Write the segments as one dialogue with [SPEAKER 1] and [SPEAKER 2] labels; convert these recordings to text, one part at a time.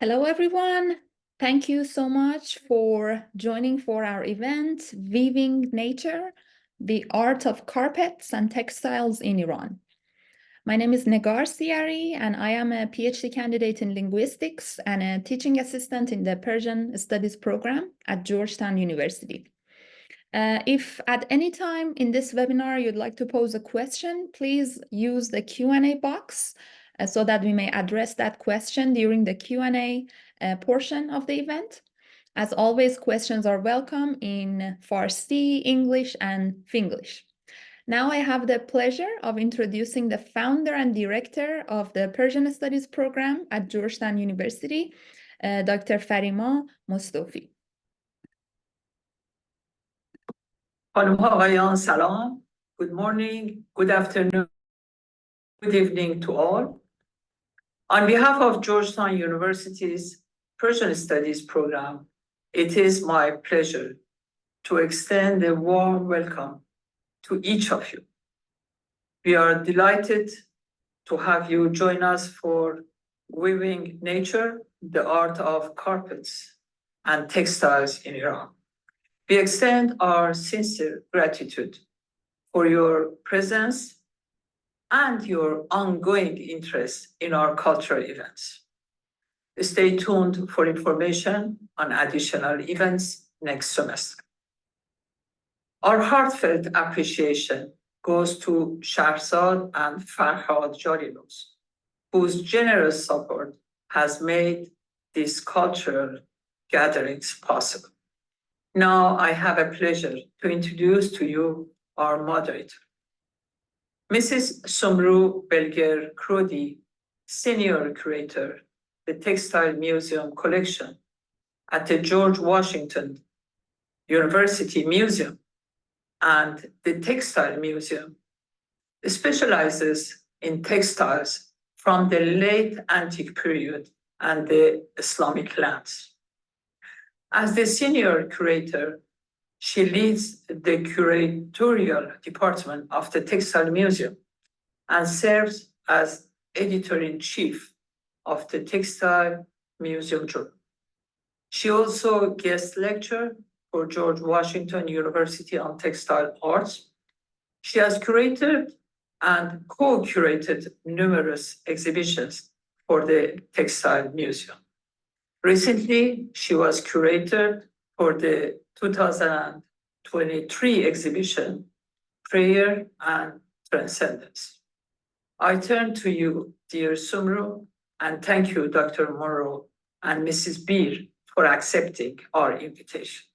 [SPEAKER 1] Hello, everyone. Thank you so much for joining for our event, Weaving Nature, the Art of Carpets and Textiles in Iran. My name is Negar Siari, and I am a PhD candidate in linguistics and a teaching assistant in the Persian Studies program at Georgetown University. If at any time in this webinar you'd like to pose a question, please use the Q&A box so that we may address that question during the Q&A portion of the event. As always, questions are welcome in Farsi, English, and Finglish. Now I have the pleasure of introducing the founder and director of the Persian Studies program at Georgetown University, Dr. Farima Mustafi.
[SPEAKER 2] خانم ها آقایان سلام. Good morning, good afternoon, good evening to all. On behalf of Georgetown University's Persian Studies program, it is my pleasure to extend a warm welcome to each of you. We are delighted to have you join us for Weaving Nature, the Art of Carpets and Textiles in Iran. We extend our sincere gratitude for your presence and your ongoing interest in our cultural events. Stay tuned for information on additional events next semester. Our heartfelt appreciation goes to Shahrzad and Farhad Jarilos, whose generous support has made these cultural gatherings possible. Now I have a pleasure to introduce to you our moderator. Mrs. Sumru Belger Krody, Senior Curator, the Textile Museum Collection at the George Washington University Museum and the Textile Museum, specializes in textiles from the late antique period and the Islamic lands. As the senior curator, she leads the curatorial department of the Textile Museum and serves as editor-in-chief of the Textile Museum Journal. She also guest lectured for George Washington University on textile arts. She has curated and co-curated numerous exhibitions for the Textile Museum. Recently, she was curator for the 2023 exhibition, Prayer and Transcendence. I turn to you, dear Sumru, and thank you, Dr. Munroe and Mrs. Bier, for accepting our invitation.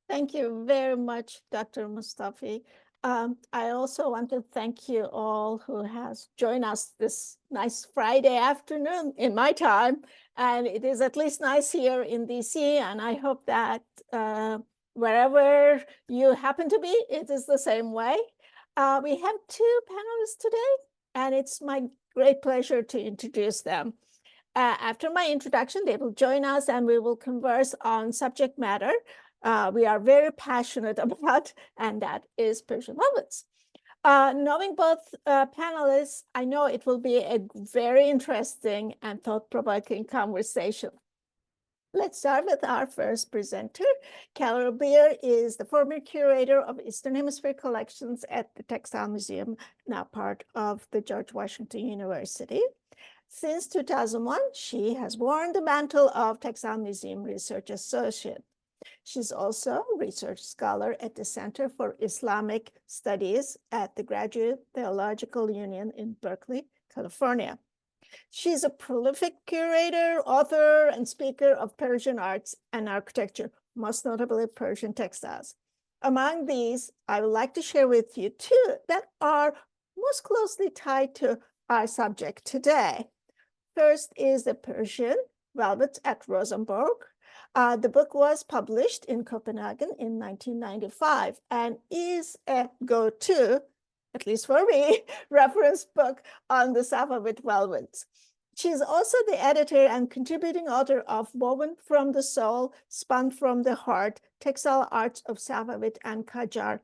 [SPEAKER 3] Thank you very much, Dr. Mustafi. I also want to thank you all who has joined us this nice Friday afternoon in my time. And it is at least nice here in DC. And I hope that wherever you happen to be, it is the same way. We have two panelists today, and it's my great pleasure to introduce them. After my introduction, they will join us and we will converse on subject matter we are very passionate about, and that is Persian velvets. Knowing both panelists, I know it will be a very interesting and thought-provoking conversation. Let's start with our first presenter. Bier is the former curator of Eastern Hemisphere collections at the Textile Museum, now part of the George Washington University. Since 2001, she has worn the mantle of Textile Museum Research Associate. She's also a research scholar at the Center for Islamic Studies at the Graduate Theological Union in Berkeley, California. She's a prolific curator, author, and speaker of Persian arts and architecture, most notably Persian textiles. Among these, I would like to share with you two that are most closely tied to our subject today. First is the Persian velvets at Rosenborg. The book was published in Copenhagen in 1995 and is a go-to, at least for me, reference book on the Safavid velvets. She's also the editor and contributing author of Woven from the Soul, Spun from the Heart, Textile Arts of Safavid and Qajar,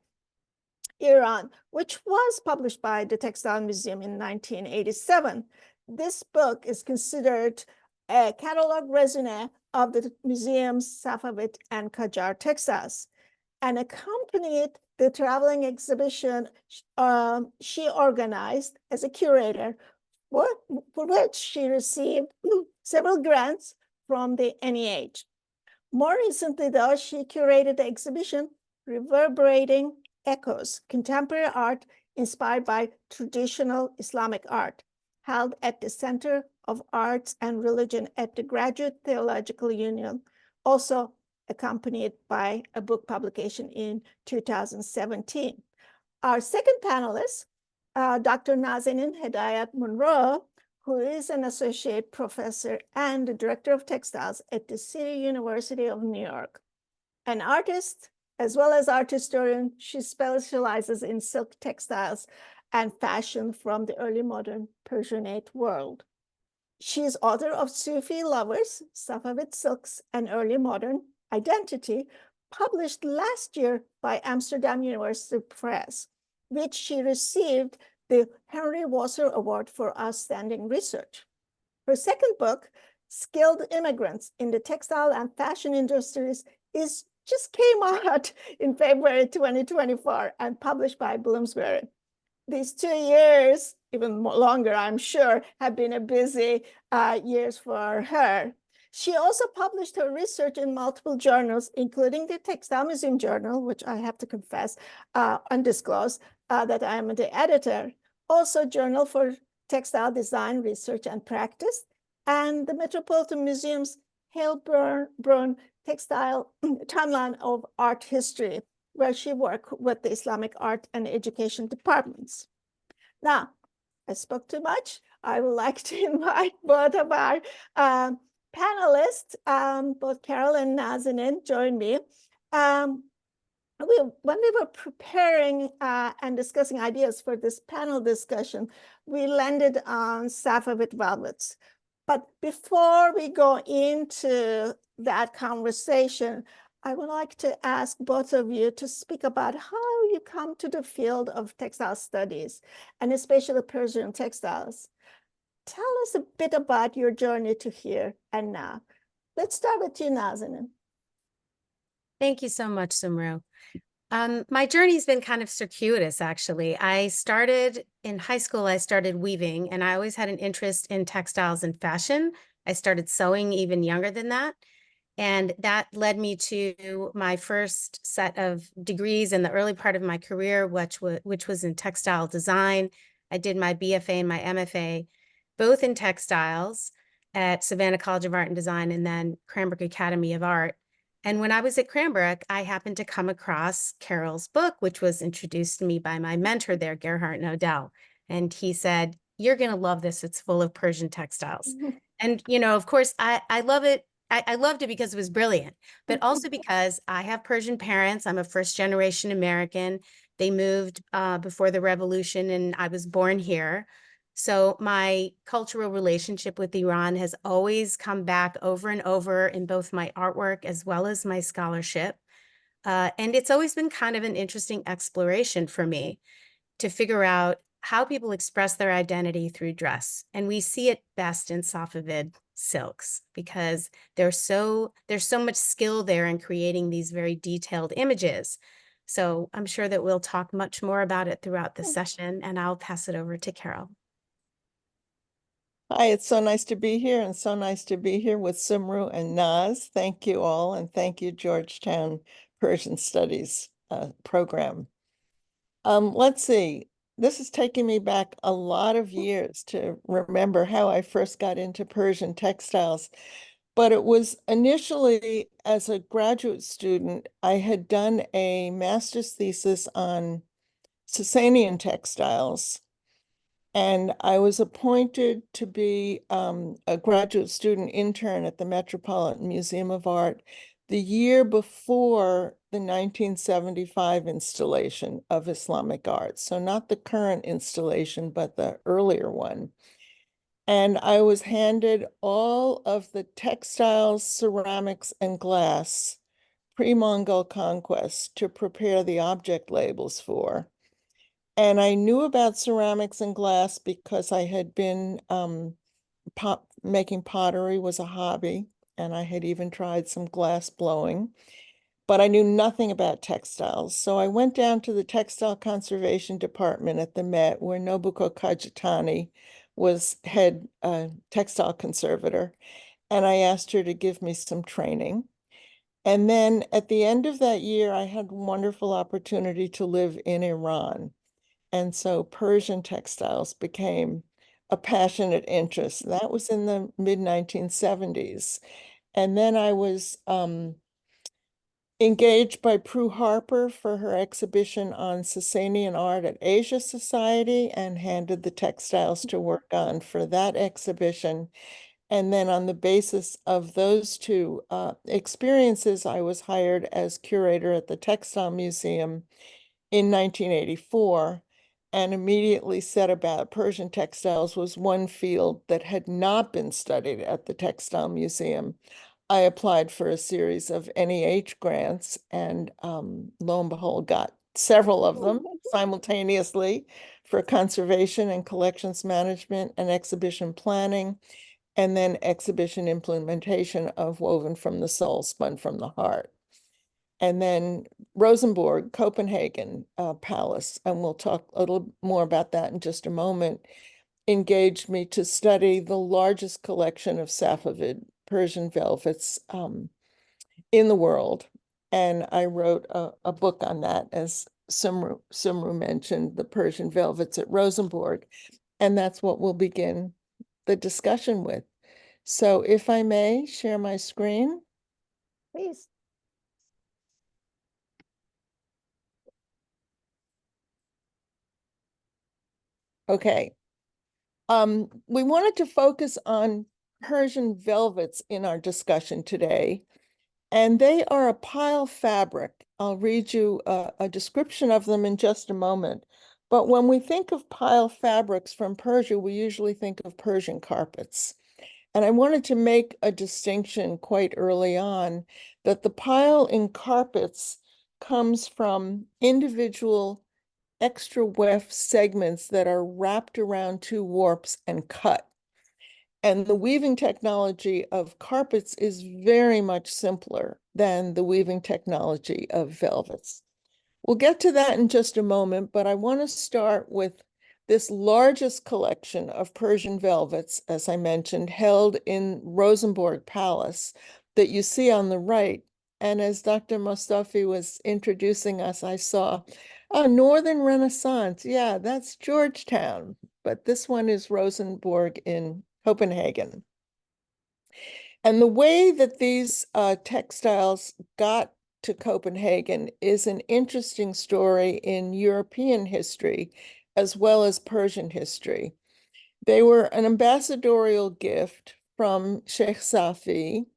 [SPEAKER 3] Iran, which was published by the Textile Museum in 1987. This book is considered a catalog resume of the museum's Safavid and Qajar textiles, and accompanied the traveling exhibition she organized as a curator, for which she received several grants from the NEH. More recently, though, she curated the exhibition Reverberating Echoes, Contemporary Art Inspired by Traditional Islamic Art, held at the Center of Arts and Religion at the Graduate Theological Union, also accompanied by a book publication in 2017. Our second panelist, Dr. Nazanin Hedayat Munroe, who is an associate professor and the director of textiles at the City University of New York. An artist, as well as art historian, she specializes in silk textiles and fashion from the early modern Persianate world. She is author of Sufi Lovers, Safavid Silks, and Early Modern Identity, published last year by Amsterdam University Press, which she received the Henry Wasser Award for Outstanding Research. Her second book, Skilled Immigrants in the Textile and Fashion Industries, just came out in February 2024 and published by Bloomsbury. These 2 years, even longer, I'm sure, have been a busy years for her. She also published her research in multiple journals, including the Textile Museum Journal, which I have to confess, undisclosed, that I am the editor. Also, Journal for Textile Design, Research, and Practice, and the Metropolitan Museum's Hale-Brown Textile Timeline of Art History, where she worked with the Islamic Art and Education departments. Now, I spoke too much. I would like to invite both of our panelists, both Carol and Nazanin, join me. When we were preparing and discussing ideas for this panel discussion, we landed on Safavid velvets. But before we go into that conversation, I would like to ask both of you to speak about how you come to the field of textile studies, and especially Persian textiles. Tell us a bit about your journey to here and now. Let's start with you, Nazanin.
[SPEAKER 4] Thank you so much, Sumru. My journey's been kind of circuitous, actually. I started in high school, I started weaving, and I always had an interest in textiles and fashion. I started sewing even younger than that. And that led me to my first set of degrees in the early part of my career, which was in textile design. I did my BFA and my MFA, both in textiles at Savannah College of Art and Design and then Cranbrook Academy of Art. And when I was at Cranbrook, I happened to come across Carol's book, which was introduced to me by my mentor there, Gerhard Nodell. And he said, "You're going to love this. It's full of Persian textiles." And, you know, of course, I love it. I loved it because it was brilliant, but also because I have Persian parents. I'm a first-generation American. They moved before the revolution, and I was born here. So my cultural relationship with Iran has always come back over and over in both my artwork as well as my scholarship. And it's always been kind of an interesting exploration for me to figure out how people express their identity through dress. And we see it best in Safavid silks because there's so much skill there in creating these very detailed images. So I'm sure that we'll talk much more about it throughout the session, and I'll pass it over to Carol.
[SPEAKER 5] Hi, it's so nice to be here, and so nice to be here with Sumru and Naz. Thank you all, and thank you, Georgetown Persian Studies program. Let's see. This is taking me back a lot of years to remember how I first got into Persian textiles. But it was initially as a graduate student, I had done a master's thesis on Sasanian textiles. And I was appointed to be a graduate student intern at the Metropolitan Museum of Art the year before the 1975 installation of Islamic art. So not the current installation, but the earlier one. And I was handed all of the textiles, ceramics, and glass pre-Mongol conquest to prepare the object labels for. And I knew about ceramics and glass because I had been making pottery was a hobby, and I had even tried some glass blowing, but I knew nothing about textiles. So I went down to the Textile Conservation Department at the Met, where Nobuko Kajitani was head textile conservator, and I asked her to give me some training. And then at the end of that year, I had a wonderful opportunity to live in Iran. And so Persian textiles became a passionate interest. That was in the mid-1970s. And then I was engaged by Prue Harper for her exhibition on Sasanian art at Asia Society and handed the textiles to work on for that exhibition. And then on the basis of those two experiences, I was hired as curator at the Textile Museum in 1984 and immediately set about Persian textiles was one field that had not been studied at the Textile Museum. I applied for a series of NEH grants and lo and behold, got several of them simultaneously for conservation and collections management and exhibition planning, and then exhibition implementation of Woven from the Soul, Spun from the Heart. And then Rosenborg, Copenhagen Palace, and we'll talk a little more about that in just a moment, engaged me to study the largest collection of Safavid Persian velvets in the world. And I wrote a book on that, as Sumru mentioned, the Persian velvets at Rosenborg. And that's what we'll begin the discussion with. So if I may share my screen.
[SPEAKER 3] Please.
[SPEAKER 5] Okay. We wanted to focus on Persian velvets in our discussion today, and they are a pile fabric. I'll read you a description of them in just a moment. But when we think of pile fabrics from Persia, we usually think of Persian carpets. And I wanted to make a distinction quite early on that the pile in carpets comes from individual extra weft segments that are wrapped around two warps and cut. And the weaving technology of carpets is very much simpler than the weaving technology of velvets. We'll get to that in just a moment, but I want to start with this largest collection of Persian velvets, as I mentioned, held in Rosenborg Palace that you see on the right. And as Dr. Mustafi was introducing us, I saw, oh, Northern Renaissance. Yeah, that's Georgetown, but this one is Rosenborg in Copenhagen. And the way that these textiles got to Copenhagen is an interesting story in European history as well as Persian history. They were an ambassadorial gift from Shah Safi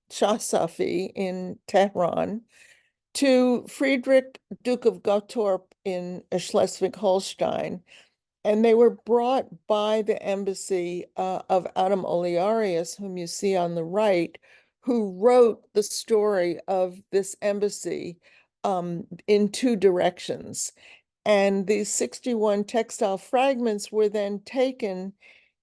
[SPEAKER 5] in Tehran, to Friedrich, Duke of Gottorp in Schleswig-Holstein, and they were brought by the embassy of Adam Olearius, whom you see on the right, who wrote the story of this embassy in two directions. And these 61 textile fragments were then taken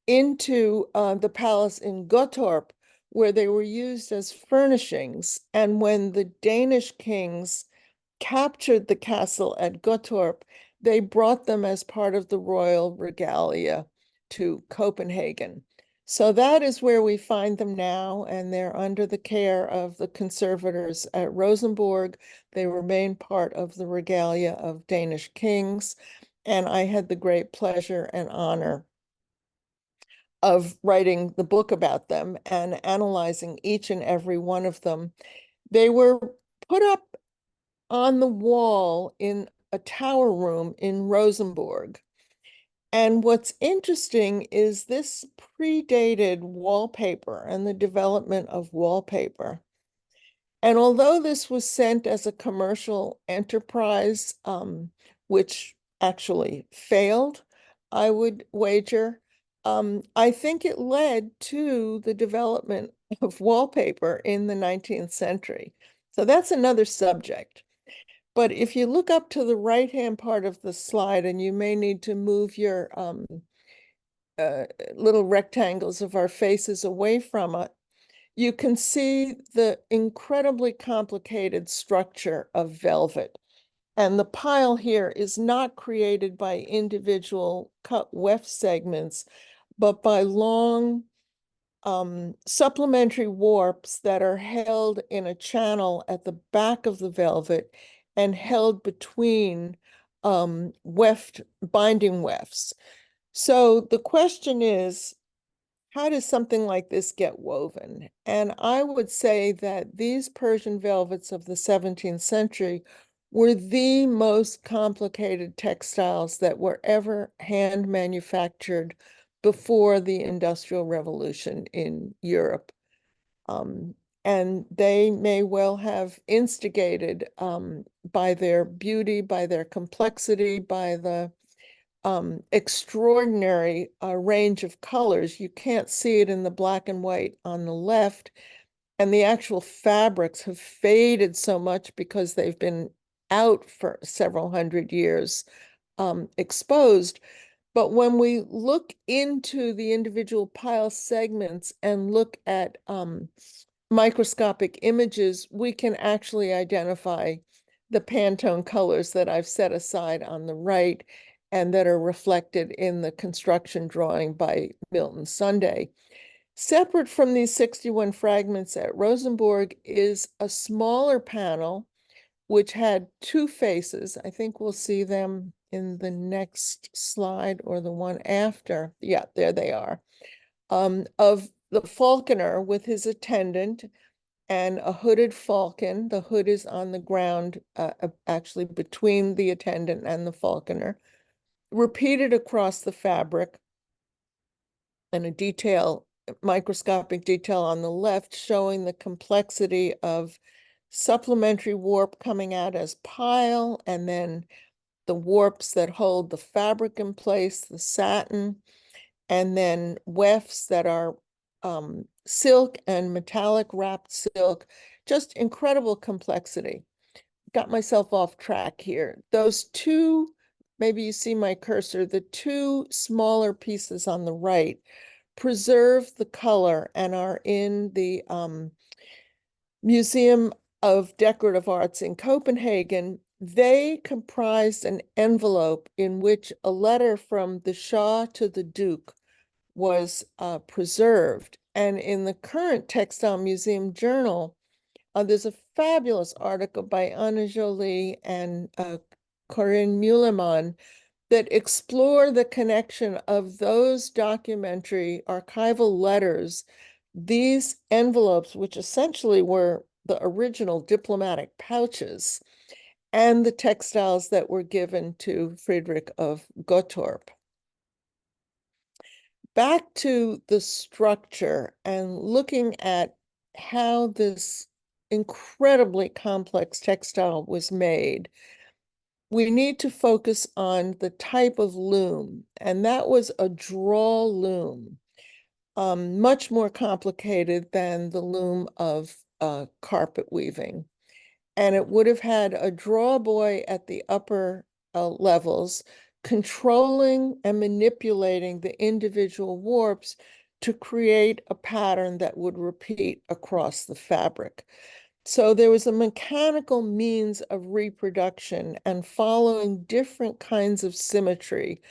[SPEAKER 5] into the palace in Gottorp, where they were used as furnishings. And when the Danish kings captured the castle at Gottorp, they brought them as part of the royal regalia to Copenhagen. So that is where we find them now, and they're under the care of the conservators at Rosenborg. They remain part of the regalia of Danish kings, and I had the great pleasure and honor of writing the book about them and analyzing each and every one of them. They were put up on the wall in a tower room in Rosenborg. And what's interesting is this predated wallpaper and the development of wallpaper. And although this was sent as a commercial enterprise, which actually failed, I would wager, I think it led to the development of wallpaper in the 19th century. So that's another subject. But if you look up to the right-hand part of the slide, and you may need to move your little rectangles of our faces away from it, you can see the incredibly complicated structure of velvet. And the pile here is not created by individual cut weft segments, but by long supplementary warps that are held in a channel at the back of the velvet and held between binding wefts. So the question is, how does something like this get woven? And I would say that these Persian velvets of the 17th century were the most complicated textiles that were ever hand manufactured before the Industrial Revolution in Europe. And they may well have instigated by their beauty, by their complexity, by the extraordinary range of colors. You can't see it in the black and white on the left. And the actual fabrics have faded so much because they've been out for several hundred years exposed. But when we look into the individual pile segments and look at microscopic images, we can actually identify the Pantone colors that I've set aside on the right and that are reflected in the construction drawing by Milton Sunday. Separate from these 61 fragments at Rosenborg is a smaller panel which had two faces. I think we'll see them in the next slide or the one after. Yeah, there they are. Of the falconer with his attendant and a hooded falcon. The hood is on the ground, actually between the attendant and the falconer, repeated across the fabric, and microscopic detail on the left showing the complexity of supplementary warp coming out as pile, and then the warps that hold the fabric in place, the satin, and then wefts that are silk and metallic wrapped silk. Just incredible complexity. Got myself off track here. Those two, maybe you see my cursor, the two smaller pieces on the right preserve the color and are in the Museum of Decorative Arts in Copenhagen. They comprised an envelope in which a letter from the Shah to the Duke was preserved. And in the current Textile Museum Journal, there's a fabulous article by Anna Jolie and Corinne Mulleman that explore the connection of those documentary archival letters, these envelopes, which essentially were the original diplomatic pouches, and the textiles that were given to Friedrich of Gottorp. Back to the structure and looking at how this incredibly complex textile was made, we need to focus on the type of loom, and that was a draw loom, much more complicated than the loom of carpet weaving. And it would have had a draw buoy at the upper levels, controlling and manipulating the individual warps to create a pattern that would repeat across the fabric. So there was a mechanical means of reproduction and following different kinds of symmetry,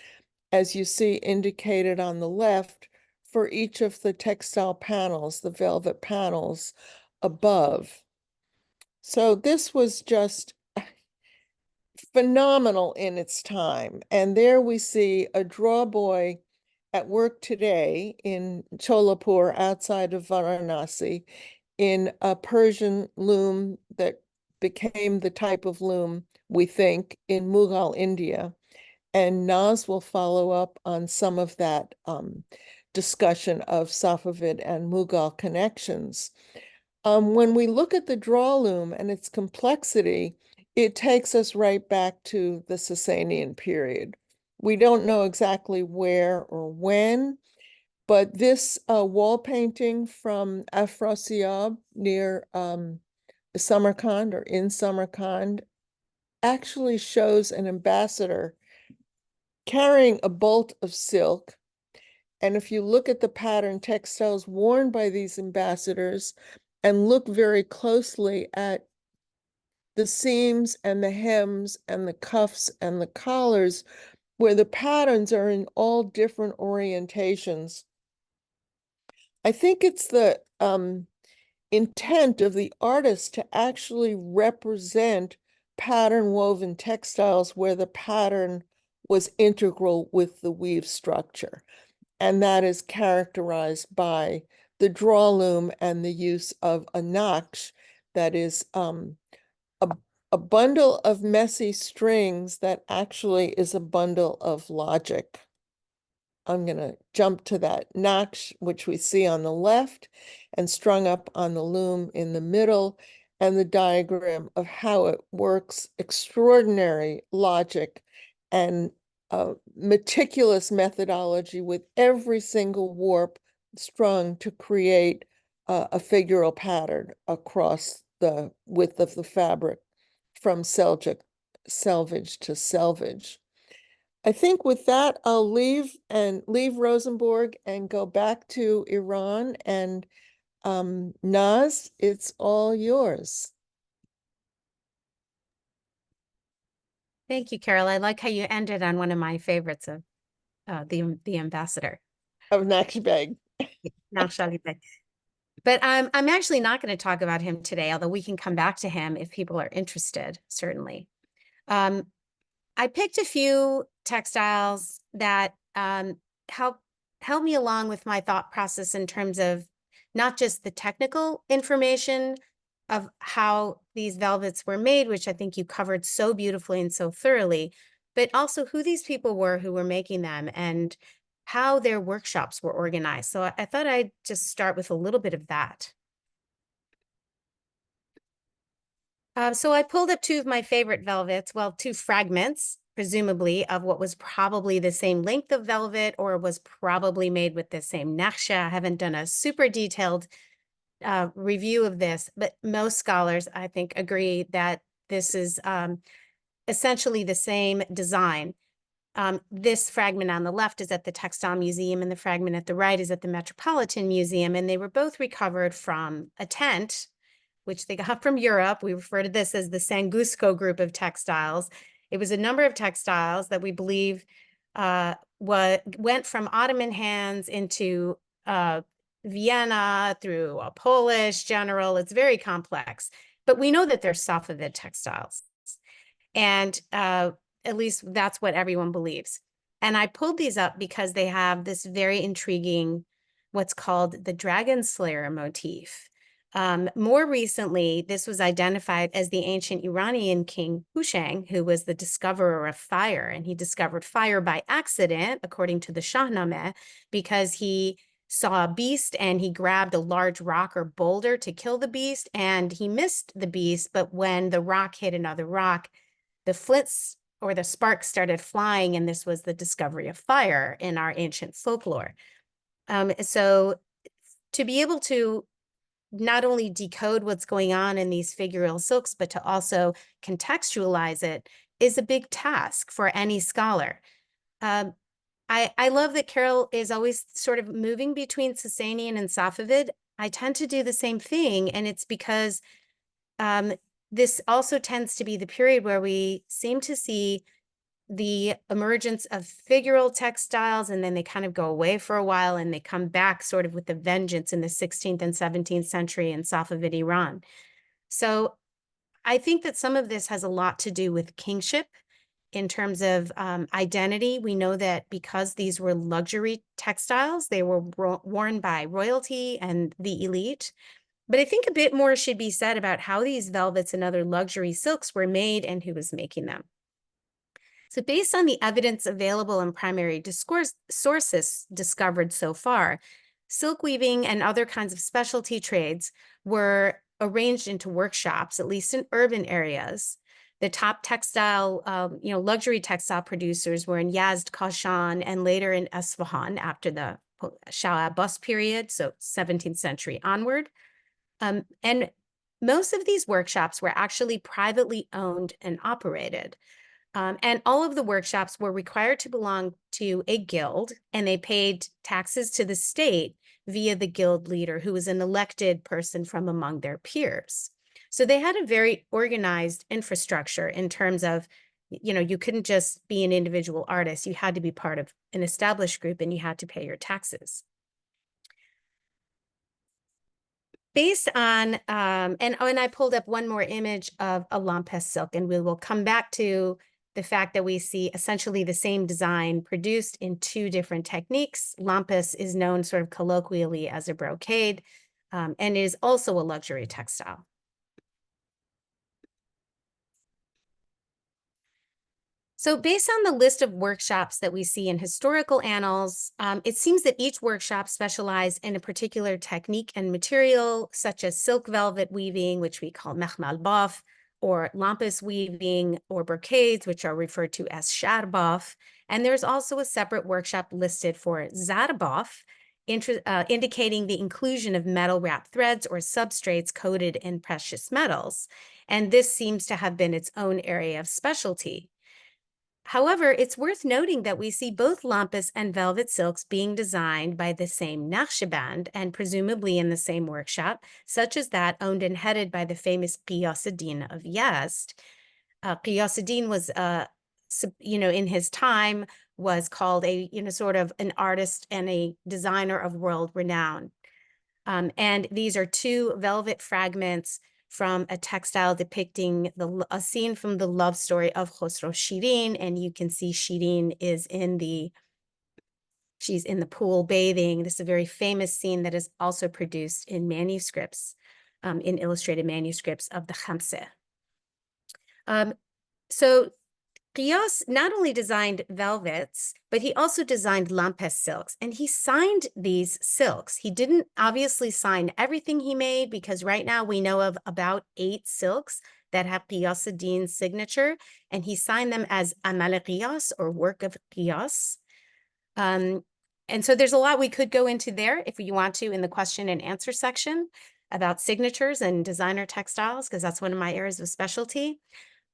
[SPEAKER 5] as you see indicated on the left, for each of the textile panels, the velvet panels above. So this was just phenomenal in its time. And there we see a draw boy at work today in Cholapur outside of Varanasi in a Persian loom that became the type of loom we think in Mughal India. And Naz will follow up on some of that discussion of Safavid and Mughal connections. When we look at the draw loom and its complexity, it takes us right back to the Sasanian period. We don't know exactly where or when, but this wall painting from Afrasiab near Samarkand or in Samarkand actually shows an ambassador carrying a bolt of silk And if you look at the pattern textiles worn by these ambassadors and look very closely at the seams and the hems and the cuffs and the collars, where the patterns are in all different orientations, I think it's the intent of the artist to actually represent pattern woven textiles where the pattern was integral with the weave structure. And that is characterized by the draw loom and the use of a naksh, that is a bundle of messy strings that actually is a bundle of logic. I'm going to jump to that naksh, which we see on the left and strung up on the loom in the middle, and the diagram of how it works. Extraordinary logic and meticulous methodology with every single warp strung to create a figural pattern across the width of the fabric from selvage to selvage. I think with that, I'll leave Rosenborg and go back to Iran. And Naz, it's all yours.
[SPEAKER 4] Thank you, Carol. I like how you ended on one of my favorites of the ambassador.
[SPEAKER 5] Of Naqshbeg.
[SPEAKER 4] But I'm actually not going to talk about him today, although we can come back to him if people are interested, certainly. I picked a few textiles that help me along with my thought process in terms of not just the technical information of how these velvets were made, which I think you covered so beautifully and so thoroughly, but also who these people were who were making them and how their workshops were organized. So I thought I'd just start with a little bit of that. So I pulled up two of my favorite velvets, well, two fragments, presumably, of what was probably the same length of velvet or was probably made with the same naksha. I haven't done a super detailed review of this, but most scholars, I think, agree that this is essentially the same design. This fragment on the left is at the Textile Museum and the fragment at the right is at the Metropolitan Museum, and they were both recovered from a tent, which they got from Europe. We refer to this as the Sangusko group of textiles. It was a number of textiles that we believe went from Ottoman hands into Vienna through a Polish general. It's very complex, but we know that they're Safavid textiles. And at least that's what everyone believes. And I pulled these up because they have this very intriguing, what's called the dragon slayer motif. More recently, this was identified as the ancient Iranian king Hushang, who was the discoverer of fire. And he discovered fire by accident, according to the Shahnameh, because he saw a beast and he grabbed a large rock or boulder to kill the beast, and he missed the beast. But when the rock hit another rock, the flints or the sparks started flying, and this was the discovery of fire in our ancient folklore. So to be able to not only decode what's going on in these figural silks, but to also contextualize it is a big task for any scholar. I love that Carol is always sort of moving between Sasanian and Safavid. I tend to do the same thing, and it's because this also tends to be the period where we seem to see the emergence of figural textiles, and then they kind of go away for a while and they come back sort of with a vengeance in the 16th and 17th century in Safavid Iran. So I think that some of this has a lot to do with kingship in terms of identity. We know that because these were luxury textiles, they were worn by royalty and the elite. But I think a bit more should be said about how these velvets and other luxury silks were made and who was making them. So based on the evidence available in primary sources discovered so far, silk weaving and other kinds of specialty trades were arranged into workshops, at least in urban areas. The top textile, luxury textile producers were in Yazd, Kashan, and later in Esfahan after the Shah Abbas period, so 17th century onward. And most of these workshops were actually privately owned and operated. And all of the workshops were required to belong to a guild, and they paid taxes to the state via the guild leader, who was an elected person from among their peers. So they had a very organized infrastructure in terms of, you couldn't just be an individual artist. You had to be part of an established group, and you had to pay your taxes. Based on, and I pulled up one more image of a Lampes silk, and we will come back to the fact that we see essentially the same design produced in two different techniques. Lampes is known sort of colloquially as a brocade, and it is also a luxury textile. So based on the list of workshops that we see in historical annals, it seems that each workshop specialized in a particular technique and material, such as silk velvet weaving, which we call mehmal baf, or Lampes weaving, or brocades, which are referred to as sharbaf. And there's also a separate workshop listed for zarbaf, indicating the inclusion of metal wrapped threads or substrates coated in precious metals. And this seems to have been its own area of specialty. However, it's worth noting that we see both Lampes and velvet silks being designed by the same Naqshband and presumably in the same workshop, such as that owned and headed by the famous Ghiyas-ed-Din of Yazd. Ghiyas-ed-Din was, in his time, was called a, sort of an artist and a designer of world renown. And these are two velvet fragments from a textile depicting a scene from the love story of Khosrow Shirin, and you can see Shirin is she's in the pool bathing. This is a very famous scene that is also produced in manuscripts, in illustrated manuscripts of the Khamseh. So Ghiyas not only designed velvets, but he also designed Lampes silks, and he signed these silks. He didn't obviously sign everything he made, because right now we know of about 8 silks that have Ghiyas-ed-Din's signature, and he signed them as Amal Ghiyas, or work of Ghiyas. And so there's a lot we could go into there if you want to in the question and answer section about signatures and designer textiles, because that's one of my areas of specialty.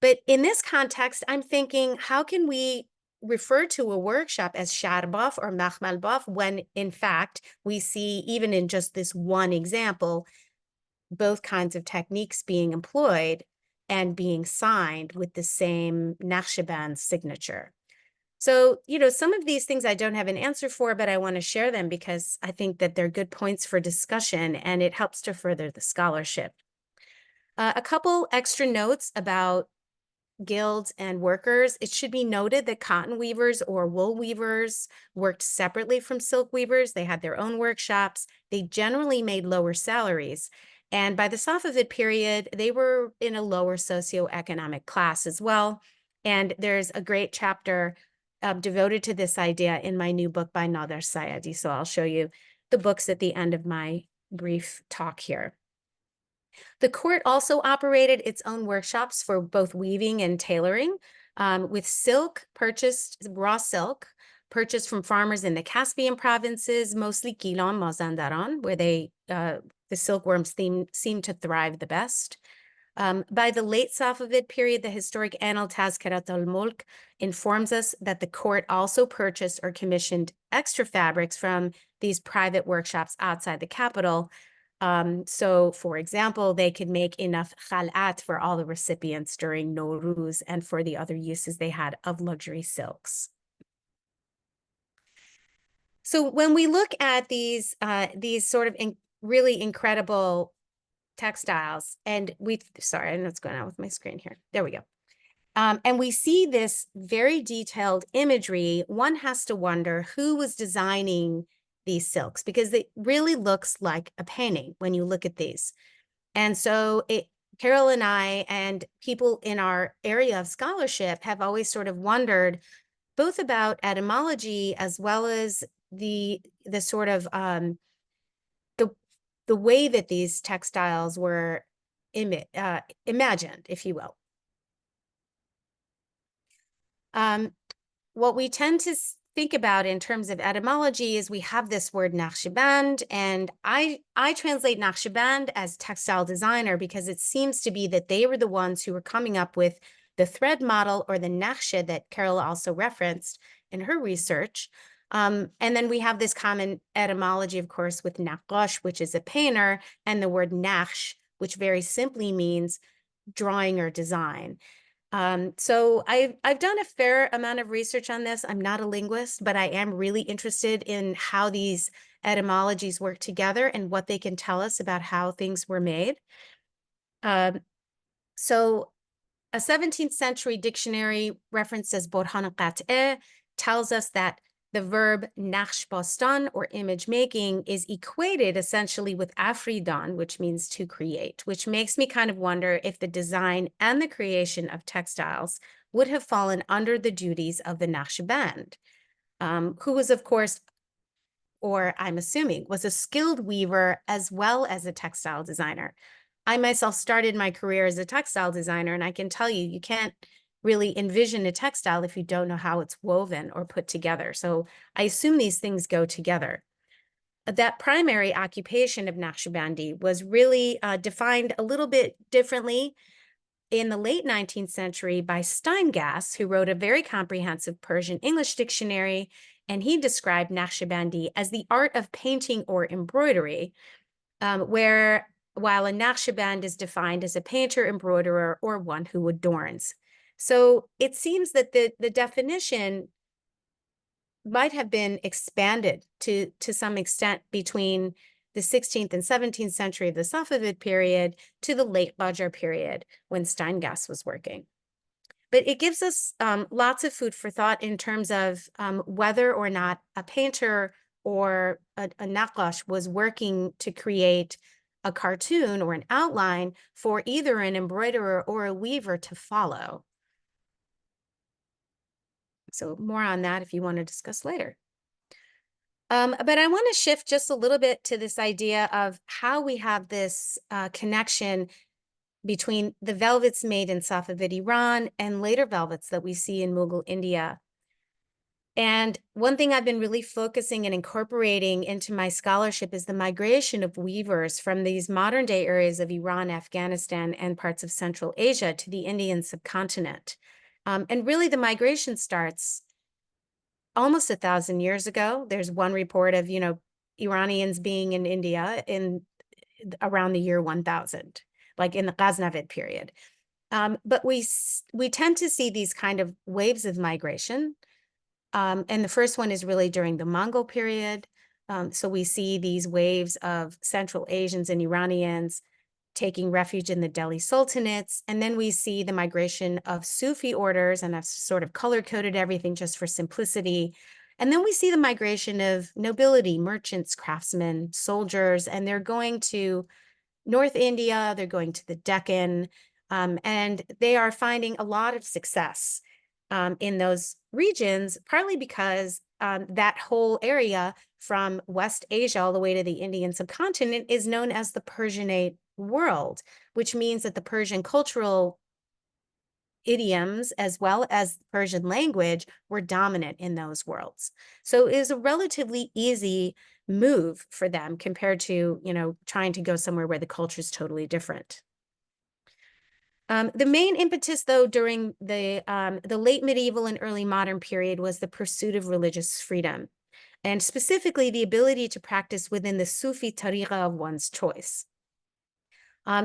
[SPEAKER 4] But in this context, I'm thinking, how can we refer to a workshop as sharbaf or mehmal baf when, in fact, we see, even in just this one example, both kinds of techniques being employed and being signed with the same Naqshband signature? So, some of these things I don't have an answer for, but I want to share them because I think that they're good points for discussion, and it helps to further the scholarship. A couple extra notes about guilds and workers. It should be noted that cotton weavers or wool weavers worked separately from silk weavers. They had their own workshops. They generally made lower salaries. And by the Safavid period, they were in a lower socioeconomic class as well. And there's a great chapter devoted to this idea in my new book by Nader Sayedi. So I'll show you the books at the end of my brief talk here. The court also operated its own workshops for both weaving and tailoring, with silk purchased, raw silk purchased from farmers in the Caspian provinces, mostly Gilan, Mazandaran, where the silkworms seem to thrive the best. By the late Safavid period, the historic annal Tazkirat al-Mulk informs us that the court also purchased or commissioned extra fabrics from these private workshops outside the capital. So, for example, they could make enough khalat for all the recipients during Nowruz and for the other uses they had of luxury silks. So when we look at these sort of really incredible textiles, and sorry, I know what's going on with my screen here. There we go. And we see this very detailed imagery, one has to wonder who was designing these silks, because it really looks like a painting when you look at these. And so Carol and I and people in our area of scholarship have always sort of wondered both about etymology as well as the sort of the way that these textiles were imagined, if you will. What we tend to think about in terms of etymology is we have this word Naqshband, and I translate Naqshband as textile designer because it seems to be that they were the ones who were coming up with the thread model or the nakhshe that Carol also referenced in her research. And then we have this common etymology, of course, with naqash, which is a painter, and the word nakhsh, which very simply means drawing or design. So I've done a fair amount of research on this. I'm not a linguist, but I am really interested in how these etymologies work together and what they can tell us about how things were made. So a 17th century dictionary referenced as Borhan Qat'eh tells us that the verb nakhsh bastan, or image making, is equated essentially with afridan, which means to create, which makes me kind of wonder if the design and the creation of textiles would have fallen under the duties of the Naqshband, who was, of course, or I'm assuming, was a skilled weaver as well as a textile designer. I myself started my career as a textile designer, and I can tell you, you can't really envision a textile if you don't know how it's woven or put together. So I assume these things go together. That primary occupation of Naqshbandi was really defined a little bit differently in the late 19th century by Steingass, who wrote a very comprehensive Persian English dictionary, and he described Naqshbandi as the art of painting or embroidery, while a Naqshband is defined as a painter, embroiderer, or one who adorns. So it seems that the definition might have been expanded to some extent between the 16th and 17th century of the Safavid period to the late Qajar period when Steingass was working. But it gives us lots of food for thought in terms of whether or not a painter or a naqash was working to create a cartoon or an outline for either an embroiderer or a weaver to follow. So more on that if you want to discuss later. But I want to shift just a little bit to this idea of how we have this connection between the velvets made in Safavid Iran and later velvets that we see in Mughal India. And one thing I've been really focusing and incorporating into my scholarship is the migration of weavers from these modern day areas of Iran, Afghanistan, and parts of Central Asia to the Indian subcontinent. And really the migration starts almost 1,000 years ago. There's one report of, Iranians being in India in around the year 1000, like in the Ghaznavid period. But we tend to see these kind of waves of migration. And the first one is really during the Mongol period. So we see these waves of Central Asians and Iranians taking refuge in the Delhi Sultanates. And then we see the migration of Sufi orders, and I've sort of color-coded everything just for simplicity. And then we see the migration of nobility, merchants, craftsmen, soldiers, and they're going to North India, they're going to the Deccan, and they are finding a lot of success in those regions, partly because that whole area from West Asia all the way to the Indian subcontinent is known as the Persianate world, which means that the Persian cultural idioms as well as Persian language were dominant in those worlds. So it is a relatively easy move for them compared to, trying to go somewhere where the culture is totally different. The main impetus, though, during the late medieval and early modern period was the pursuit of religious freedom, and specifically the ability to practice within the Sufi tariqa of one's choice.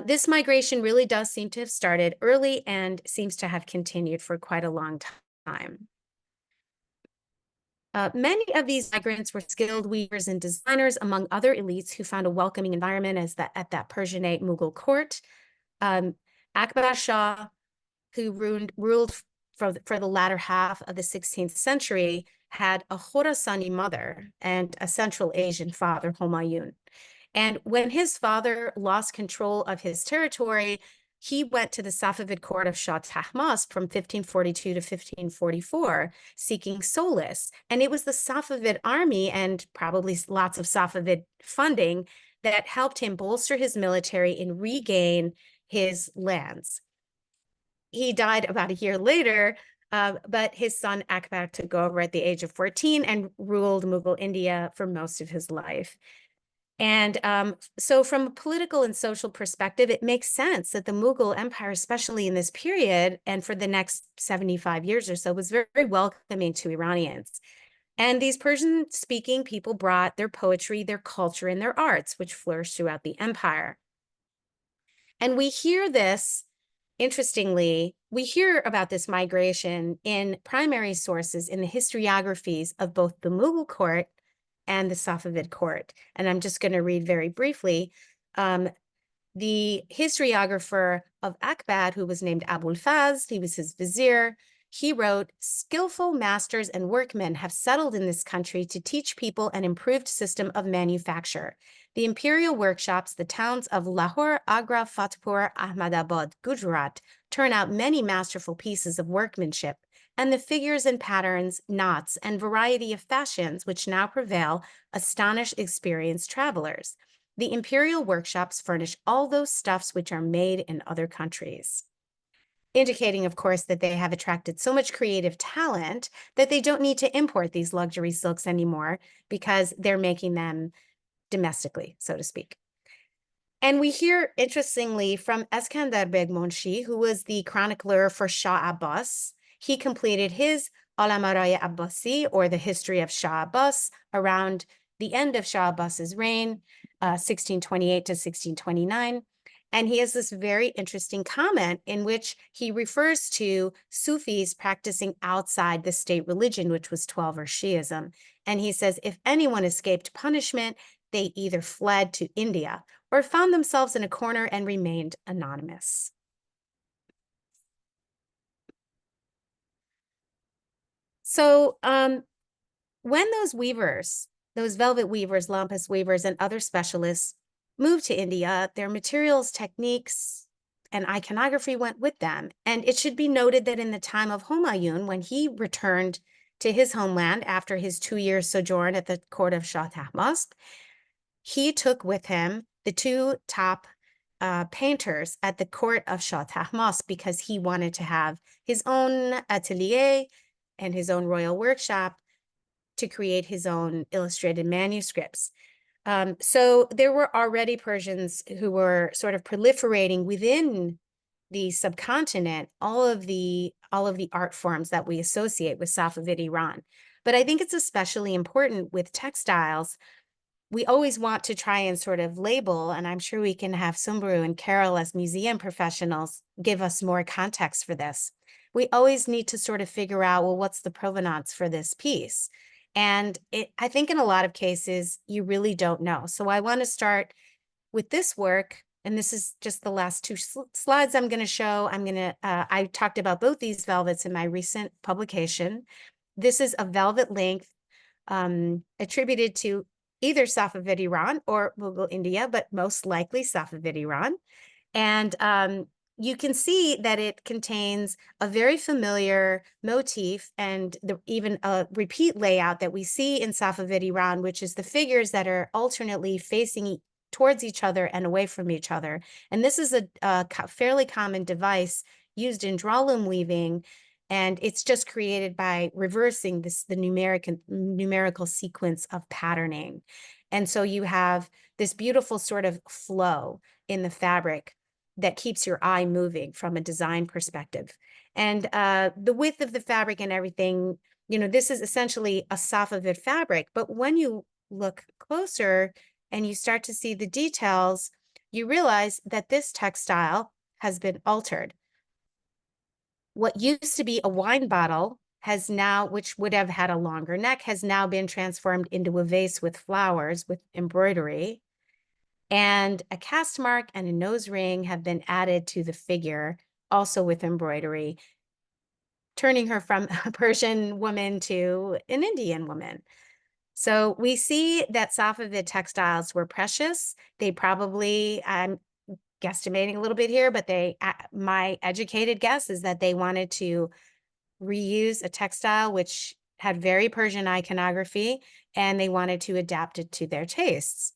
[SPEAKER 4] This migration really does seem to have started early and seems to have continued for quite a long time. Many of these migrants were skilled weavers and designers, among other elites who found a welcoming environment at that Persianate Mughal court. Akbar Shah, who ruled for the latter half of the 16th century, had a Khorasani mother and a Central Asian father, Humayun. And when his father lost control of his territory, he went to the Safavid court of Shah Tahmasp from 1542 to 1544, seeking solace. And it was the Safavid army and probably lots of Safavid funding that helped him bolster his military and regain his lands. He died about a year later, but his son Akbar took over at the age of 14 and ruled Mughal India for most of his life. And so from a political and social perspective, it makes sense that the Mughal Empire, especially in this period and for the next 75 years or so, was very, very welcoming to Iranians. And these Persian-speaking people brought their poetry, their culture, and their arts, which flourished throughout the empire. And we hear this, interestingly, we hear about this migration in primary sources in the historiographies of both the Mughal court and the Safavid court. And I'm just going to read very briefly. The historiographer of Akbad, who was named Abul Fazl, he was his vizier, he wrote, "Skillful masters and workmen have settled in this country to teach people an improved system of manufacture. The imperial workshops, the towns of Lahore, Agra, Fatehpur, Ahmadabad, Gujarat, turn out many masterful pieces of workmanship, and the figures and patterns, knots, and variety of fashions which now prevail astonish experienced travelers. The imperial workshops furnish all those stuffs which are made in other countries," indicating, of course, that they have attracted so much creative talent that they don't need to import these luxury silks anymore because they're making them domestically, so to speak. And we hear, interestingly, from Eskandar Beg Monshi, who was the chronicler for Shah Abbas. He completed his Al-Amaraya Abbasi, or the history of Shah Abbas, around the end of Shah Abbas's reign, 1628 to 1629. And he has this very interesting comment in which he refers to Sufis practicing outside the state religion, which was Twelver Shi'ism. And he says, if anyone escaped punishment, they either fled to India or found themselves in a corner and remained anonymous. So when those weavers, those velvet weavers, lampas weavers, and other specialists moved to India, their materials, techniques, and iconography went with them. And it should be noted that in the time of Humayun, when he returned to his homeland after his 2-year sojourn at the court of Shah Tahmasp, he took with him the 2 top painters at the court of Shah Tahmasp because he wanted to have his own atelier and his own royal workshop to create his own illustrated manuscripts. So there were already Persians who were sort of proliferating within the subcontinent, all of the art forms that we associate with Safavid Iran. But I think it's especially important with textiles. We always want to try and sort of label, and I'm sure we can have Sumru and Carol as museum professionals give us more context for this. We always need to sort of figure out, well, what's the provenance for this piece? And I think in a lot of cases, you really don't know. So I want to start with this work, and this is just the last 2 slides I'm going to show. I talked about both these velvets in my recent publication. This is a velvet length attributed to either Safavid Iran or Mughal India, but most likely Safavid Iran. And you can see that it contains a very familiar motif and even a repeat layout that we see in Safavid Iran, which is the figures that are alternately facing towards each other and away from each other. And this is a fairly common device used in drawloom weaving, and it's just created by reversing the numerical sequence of patterning. And so you have this beautiful sort of flow in the fabric that keeps your eye moving from a design perspective. And the width of the fabric and everything, this is essentially a Safavid fabric. But when you look closer and you start to see the details, you realize that this textile has been altered. What used to be a wine bottle has now, which would have had a longer neck, has now been transformed into a vase with flowers with embroidery. And a cast mark and a nose ring have been added to the figure, also with embroidery, turning her from a Persian woman to an Indian woman. So we see that Safavid textiles were precious. They probably, I'm guesstimating a little bit here, but my educated guess is that they wanted to reuse a textile which had very Persian iconography, and they wanted to adapt it to their tastes.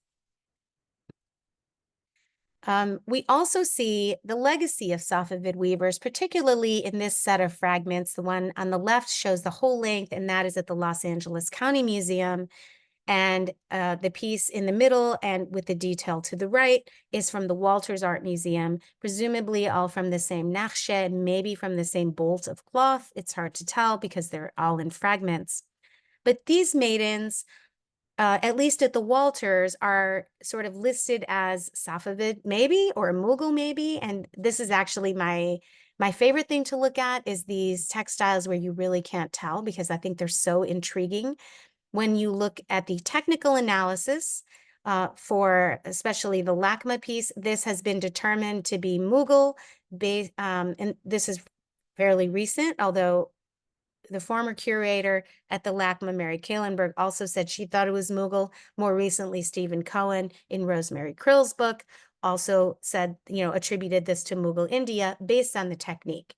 [SPEAKER 4] We also see the legacy of Safavid weavers, particularly in this set of fragments. The one on the left shows the whole length, and that is at the Los Angeles County Museum. And the piece in the middle and with the detail to the right is from the Walters Art Museum, presumably all from the same nakhshe, maybe from the same bolt of cloth. It's hard to tell because they're all in fragments. But these maidens, at least at the Walters, are sort of listed as Safavid maybe, or Mughal maybe. And this is actually my favorite thing to look at, is these textiles where you really can't tell, because I think they're so intriguing. When you look at the technical analysis for especially the Lakma piece, this has been determined to be Mughal, and this is fairly recent, although the former curator at the Lakma, Mary Kahlenberg, also said she thought it was Mughal. More recently, Stephen Cohen in Rosemary Krill's book also said, attributed this to Mughal India based on the technique.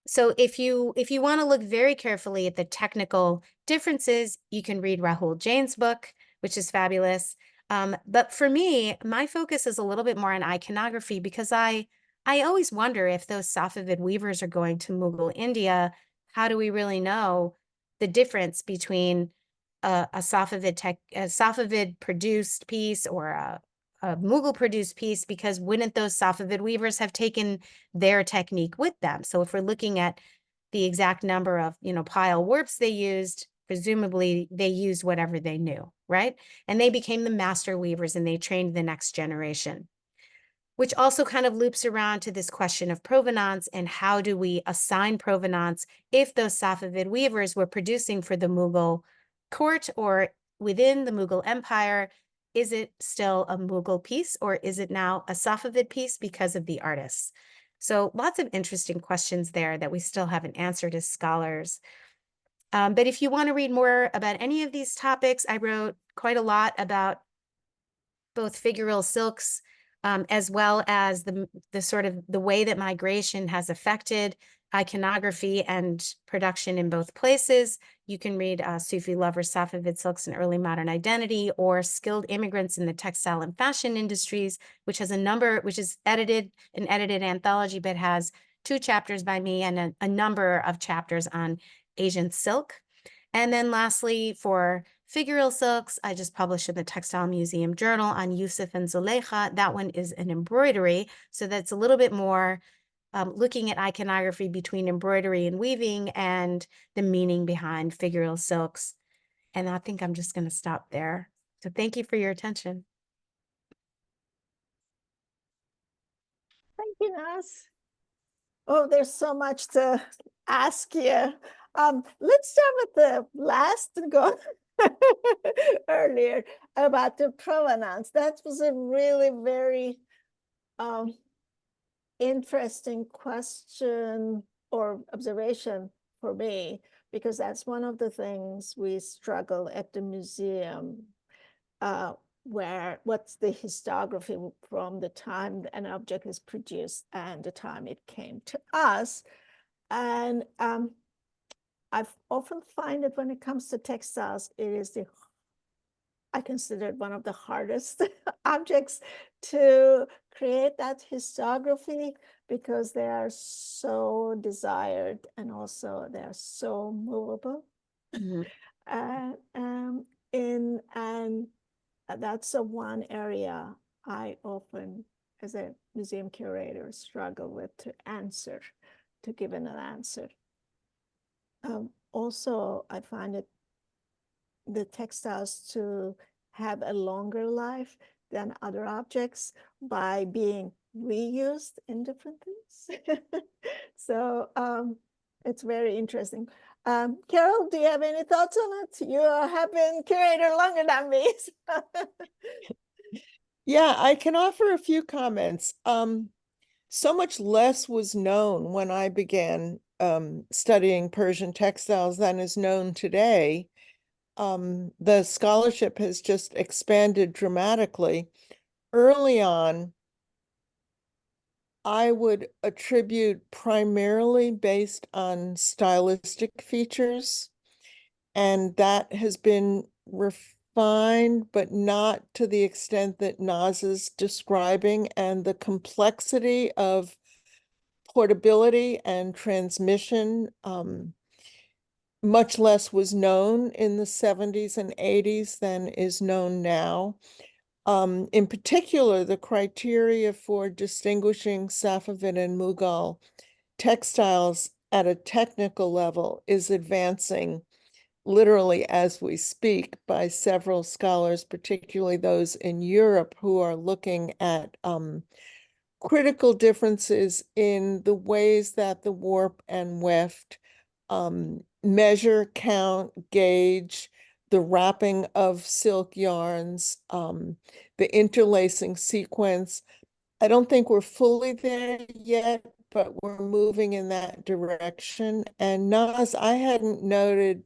[SPEAKER 4] So if you want to look very carefully at the technical differences, you can read Rahul Jain's book, which is fabulous. But for me, my focus is a little bit more on iconography, because I always wonder if those Safavid weavers are going to Mughal India, how do we really know the difference between a Safavid produced piece or a Mughal produced piece? Because wouldn't those Safavid weavers have taken their technique with them? So if we're looking at the exact number of, pile warps they used, presumably they used whatever they knew, right? And they became the master weavers and they trained the next generation, which also kind of loops around to this question of provenance and how do we assign provenance if those Safavid weavers were producing for the Mughal court or within the Mughal Empire. Is it still a Mughal piece, or is it now a Safavid piece because of the artists? So lots of interesting questions there that we still haven't answered as scholars. But if you want to read more about any of these topics, I wrote quite a lot about both figural silks, as well as the sort of the way that migration has affected iconography and production in both places. You can read Sufi Lovers, Safavid Silks and Early Modern Identity, or Skilled Immigrants in the Textile and Fashion Industries, which has which is an edited anthology, but has 2 chapters by me and a number of chapters on Asian silk. And then lastly, for figural silks, I just published in the Textile Museum Journal on Yusuf and Zuleika. That one is an embroidery, so that's a little bit more looking at iconography between embroidery and weaving and the meaning behind figural silks. And I think I'm just going to stop there. So thank you for your attention.
[SPEAKER 3] Thank you, Naz. Oh, there's so much to ask you. Let's start with the last go earlier about the provenance. That was a really very interesting question or observation for me, because that's one of the things we struggle at the museum, where what's the historiography from the time an object is produced and the time it came to us. And I've often find that when it comes to textiles, I consider it one of the hardest objects to create that historiography, because they are so desired and also they're so movable.
[SPEAKER 4] Mm-hmm.
[SPEAKER 3] And that's one area I often, as a museum curator, struggle with to give an answer. Also, I find the textiles to have a longer life than other objects by being reused in different things. So it's very interesting. Carol, do you have any thoughts on it? You have been curator longer than me.
[SPEAKER 5] Yeah, I can offer a few comments. So much less was known when I began studying Persian textiles than is known today. The scholarship has just expanded dramatically. Early on, I would attribute primarily based on stylistic features, and that has been refined, but not to the extent that Naz is describing, and the complexity of portability and transmission much less was known in the 70s and 80s than is known now. In particular, the criteria for distinguishing Safavid and Mughal textiles at a technical level is advancing literally as we speak by several scholars, particularly those in Europe, who are looking at critical differences in the ways that the warp and weft measure, count, gauge, the wrapping of silk yarns, the interlacing sequence. I don't think we're fully there yet, but we're moving in that direction. And Naz, I hadn't noted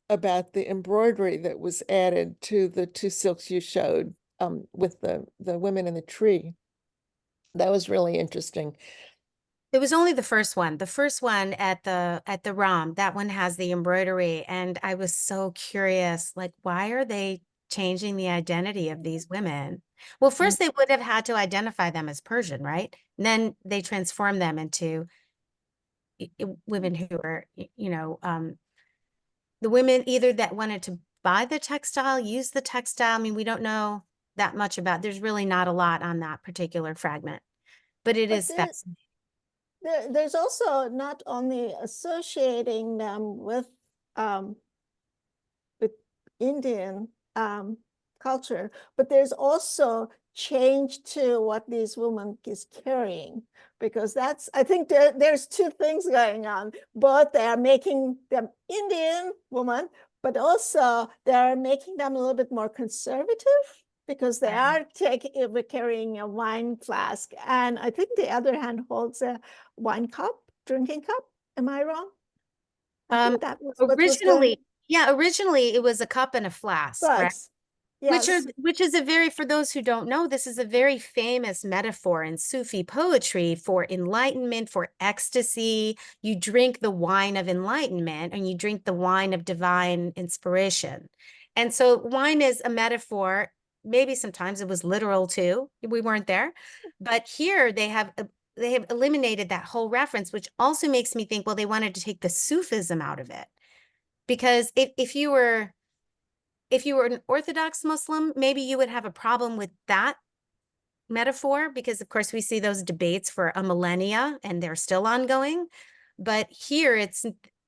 [SPEAKER 5] about the embroidery that was added to the two silks you showed with the women in the tree. That was really interesting.
[SPEAKER 4] It was only the first one. The first one at the ROM, that one has the embroidery. And I was so curious, like, why are they changing the identity of these women? Well, first they would have had to identify them as Persian, right? And then they transform them into women who are, the women either that wanted to buy the textile, use the textile. I mean, we don't know that much about, there's really not a lot on that particular fragment, but it is fascinating.
[SPEAKER 3] There's also not only associating them with Indian culture, but there's also change to what these women is carrying, because that's, I think there's two things going on. Both they are making them Indian woman, but also they're making them a little bit more conservative, because they are carrying a wine flask, and I think the other hand holds a wine cup, drinking cup. Am I wrong? I think that was
[SPEAKER 4] originally, originally it was a cup and a flask, right?
[SPEAKER 3] Yes.
[SPEAKER 4] Which is a very, for those who don't know, this is a very famous metaphor in Sufi poetry for enlightenment, for ecstasy. You drink the wine of enlightenment and you drink the wine of divine inspiration. And so wine is a metaphor. Maybe sometimes it was literal too. We weren't there. But here they have eliminated that whole reference, which also makes me think, well, they wanted to take the Sufism out of it. Because if you were an Orthodox Muslim, maybe you would have a problem with that metaphor, because of course we see those debates for a millennia and they're still ongoing. But here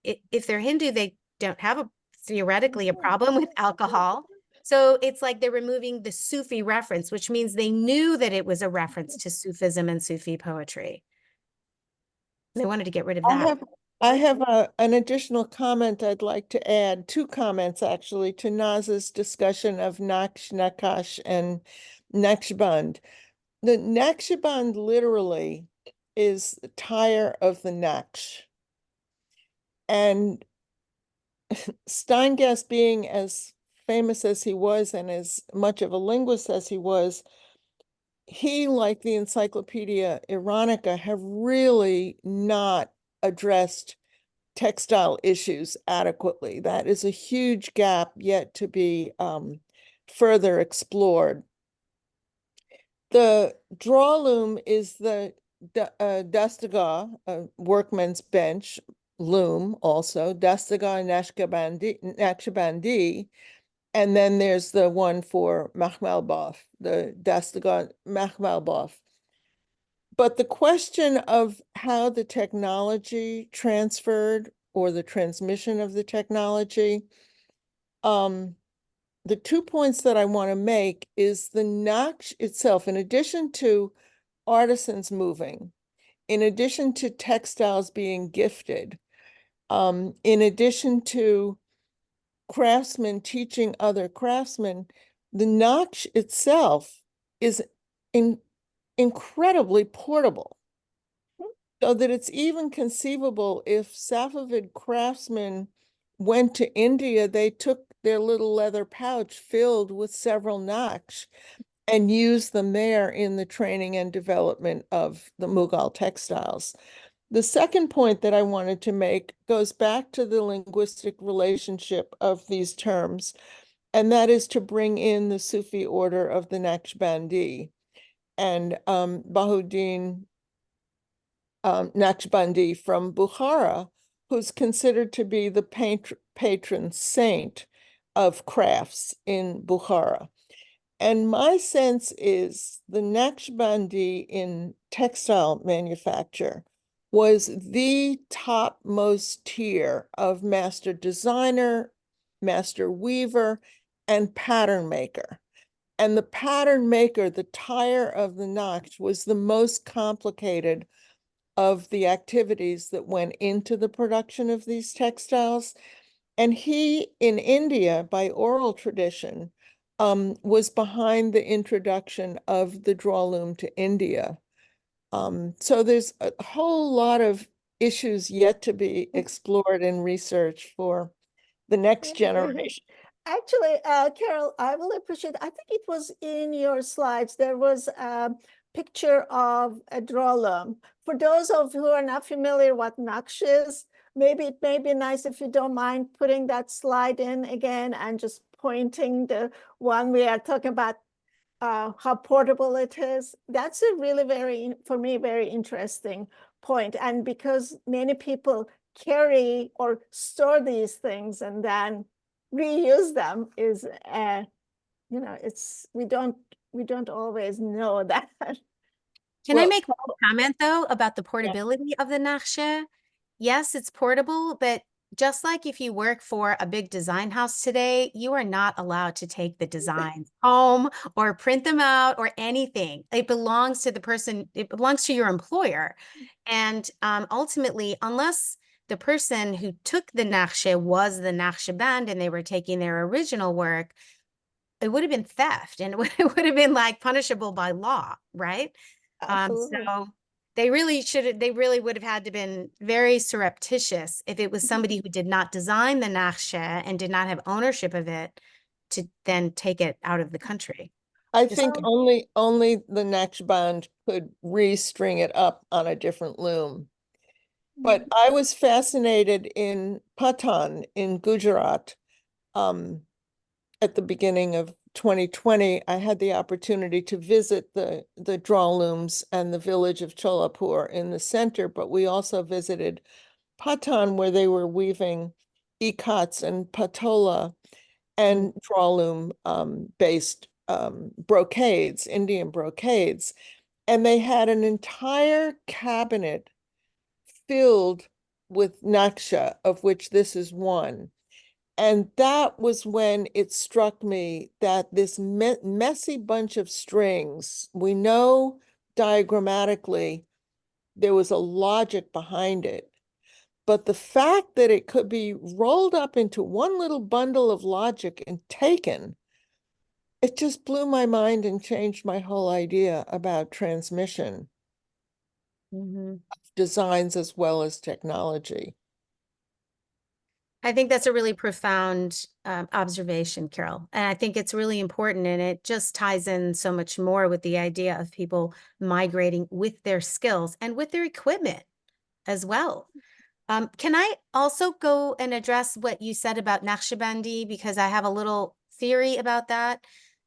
[SPEAKER 4] if they're Hindu, they don't have theoretically a problem with alcohol. So it's like they're removing the Sufi reference, which means they knew that it was a reference to Sufism and Sufi poetry. They wanted to get rid of that.
[SPEAKER 5] I have an additional comment I'd like to add, two comments actually, to Naz's discussion of Naqsh, Naqash, and Naqshband. The Naqshband literally is the tire of the Naqsh. And Steingast, being as famous as he was and as much of a linguist as he was, he, like the Encyclopedia Iranica, have really not addressed textile issues adequately. That is a huge gap yet to be further explored. The draw loom is the dastagah, workman's bench loom, also dastagah Naqshbandi, and then there's the one for Mahmalbaf, the dastagah Mahmalbaf. But the question of how the technology transferred, or the transmission of the technology, the 2 points that I want to make is the naqsh itself, in addition to artisans moving, in addition to textiles being gifted, in addition to craftsmen teaching other craftsmen, the naqsh itself is incredibly portable, so that it's even conceivable if Safavid craftsmen went to India, they took their little leather pouch filled with several naqsh and used them there in the training and development of the Mughal textiles. The second point that I wanted to make goes back to the linguistic relationship of these terms, and that is to bring in the Sufi order of the Naqshbandi. And Bahuddin Naqshbandi from Bukhara, who's considered to be the patron saint of crafts in Bukhara. And my sense is the Naqshbandi in textile manufacture was the topmost tier of master designer, master weaver, and pattern maker. And the pattern maker, the tire of the Naqsh, was the most complicated of the activities that went into the production of these textiles. And he, in India, by oral tradition, was behind the introduction of the draw loom to India. So there's a whole lot of issues yet to be explored and researched for the next generation.
[SPEAKER 3] Actually, Carol, I will appreciate, I think it was in your slides, there was a picture of a draw loom. For those of who are not familiar what Naqsh is, maybe it may be nice if you don't mind putting that slide in again and just pointing the one we are talking about, how portable it is. That's a really for me, very interesting point. And because many people carry or store these things and then reuse them is, it's, we don't always know that.
[SPEAKER 4] Can I make one comment though about the portability of the Naqsh? Yes, it's portable, but just like if you work for a big design house today, you are not allowed to take the designs home or print them out or anything. It belongs to the person, it belongs to your employer. And ultimately, unless the person who took the Naqsh was the Naqshband and they were taking their original work, it would have been theft and it would have been like punishable by law, right? So they really would have had to been very surreptitious if it was somebody who did not design the Naqsh and did not have ownership of it to then take it out of the country.
[SPEAKER 5] I think only the Naqshband could restring it up on a different loom. But I was fascinated in Patan in Gujarat. At the beginning of 2020, I had the opportunity to visit the draw looms and the village of Cholapur in the center, but we also visited Patan where they were weaving ikats and patola and draw loom based brocades, Indian brocades. And they had an entire cabinet filled with Naqsh, of which this is one. And that was when it struck me that this messy bunch of strings, we know diagrammatically there was a logic behind it, but the fact that it could be rolled up into one little bundle of logic and taken, it just blew my mind and changed my whole idea about transmission. Designs as well as technology.
[SPEAKER 4] I think that's a really profound observation, Carol. And I think it's really important, and it just ties in so much more with the idea of people migrating with their skills and with their equipment as well. Can I also go and address what you said about Naqshbandi, because I have a little theory about that.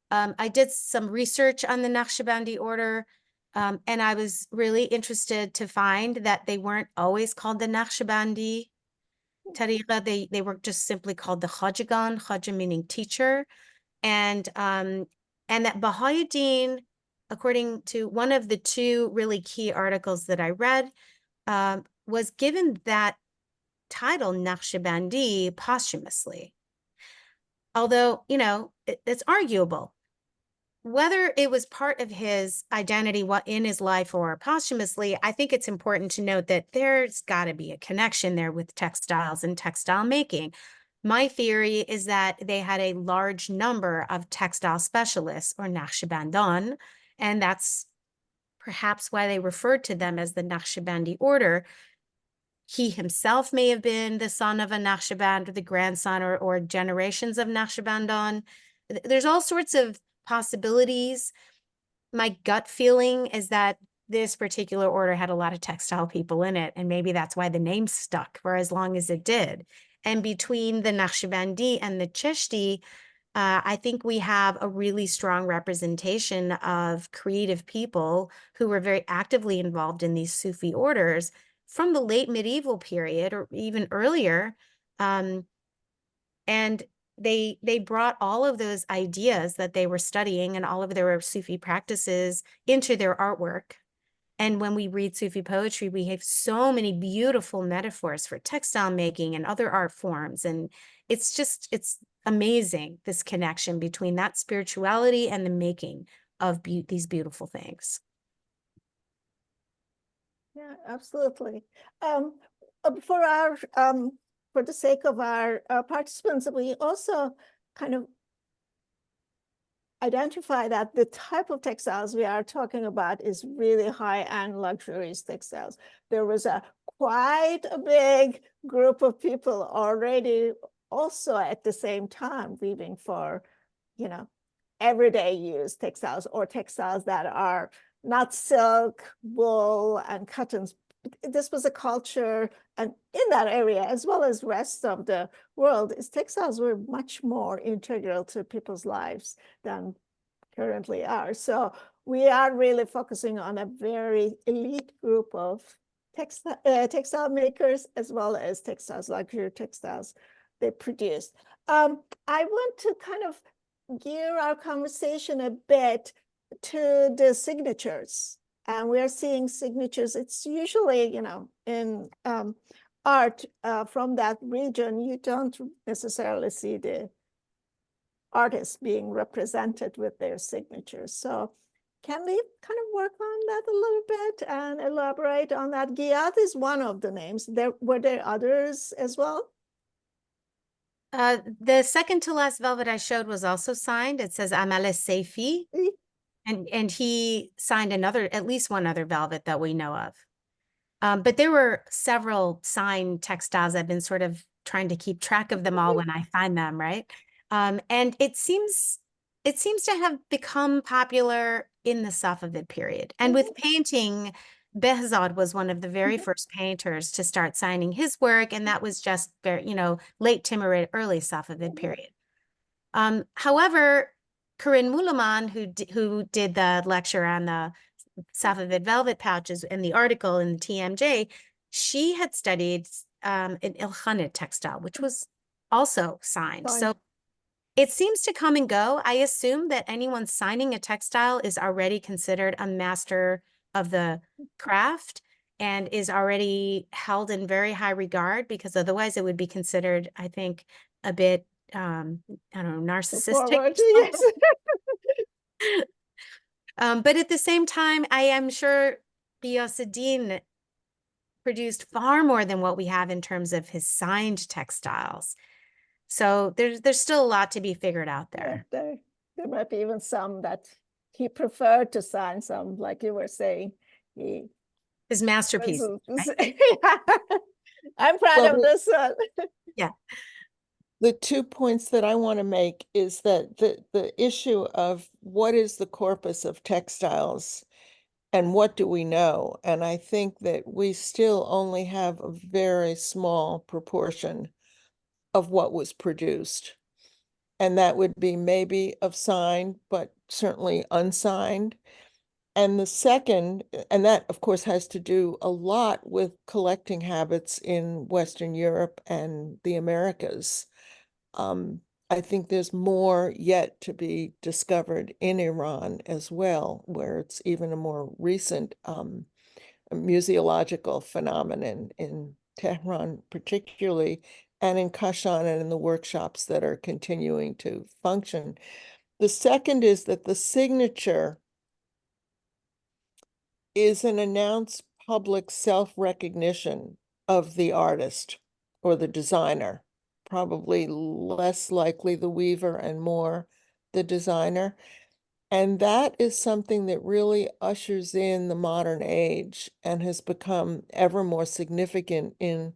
[SPEAKER 4] I did some research on the Naqshbandi order, and I was really interested to find that they weren't always called the Naqshbandi tariqa. They were just simply called the Khajagan, Khaja meaning teacher, and that Baha'u'ddin, according to one of the two really key articles that I read, was given that title Naqshbandi posthumously. Although, it's arguable whether it was part of his identity in his life or posthumously. I think it's important to note that there's got to be a connection there with textiles and textile making. My theory is that they had a large number of textile specialists or Naqshbandan, and that's perhaps why they referred to them as the Naqshbandi order. He himself may have been the son of a Naqshband, or the grandson, or generations of Naqshbandan. There's all sorts of possibilities. My gut feeling is that this particular order had a lot of textile people in it, and maybe that's why the name stuck for as long as it did. And between the Naqshbandi and the Chishti, I think we have a really strong representation of creative people who were very actively involved in these Sufi orders. from the late medieval period or even earlier. And they brought all of those ideas that they were studying and all of their Sufi practices into their artwork. And when we read Sufi poetry, we have so many beautiful metaphors for textile making and other art forms. And it's amazing, this connection between that spirituality and the making of these beautiful things.
[SPEAKER 3] Yeah, absolutely. For the sake of our participants, we also kind of identify that the type of textiles we are talking about is really high-end luxurious textiles. There was quite a big group of people already also at the same time weaving for, everyday use textiles or textiles that are not silk, wool, and cottons. This was a culture, and in that area, as well as rest of the world, textiles were much more integral to people's lives than currently are. So we are really focusing on a very elite group of textile makers, as well as textiles, luxury textiles they produce. I want to kind of gear our conversation a bit to the signatures. And we're seeing signatures. It's usually, in art from that region, you don't necessarily see the artists being represented with their signatures. So can we kind of work on that a little bit and elaborate on that? Giyat is one of the names. Were there others as well?
[SPEAKER 4] The second to last velvet I showed was also signed. It says Amal Seifi. And he signed at least one other velvet that we know of. But there were several signed textiles. I've been sort of trying to keep track of them all when I find them, right? And it seems to have become popular in the Safavid period. And with painting, Behzad was one of the very first painters to start signing his work, and that was just very, late Timurid, early Safavid period. However, Corinne Moulaman, who did the lecture on the Safavid velvet pouches in the article in the TMJ, she had studied an Ilkhanid textile, which was also signed. So it seems to come and go. I assume that anyone signing a textile is already considered a master of the craft and is already held in very high regard, because otherwise it would be considered, I think, a bit I don't know, narcissistic.
[SPEAKER 3] Yes.
[SPEAKER 4] But at the same time, I am sure Ghiosseddin produced far more than what we have in terms of his signed textiles. So there's still a lot to be figured out there.
[SPEAKER 3] Yeah, there might be even some that he preferred to sign, some, like you were saying.
[SPEAKER 4] His masterpiece.
[SPEAKER 3] Right? I'm proud of this one.
[SPEAKER 4] Yeah.
[SPEAKER 5] The 2 points that I want to make is that the issue of what is the corpus of textiles and what do we know? And I think that we still only have a very small proportion of what was produced. And that would be maybe of signed, but certainly unsigned. And the second, and that of course has to do a lot with collecting habits in Western Europe and the Americas. I think there's more yet to be discovered in Iran as well, where it's even a more recent museological phenomenon in Tehran particularly, and in Kashan and in the workshops that are continuing to function. The second is that the signature is an announced public self-recognition of the artist or the designer, probably less likely the weaver and more the designer. And that is something that really ushers in the modern age and has become ever more significant in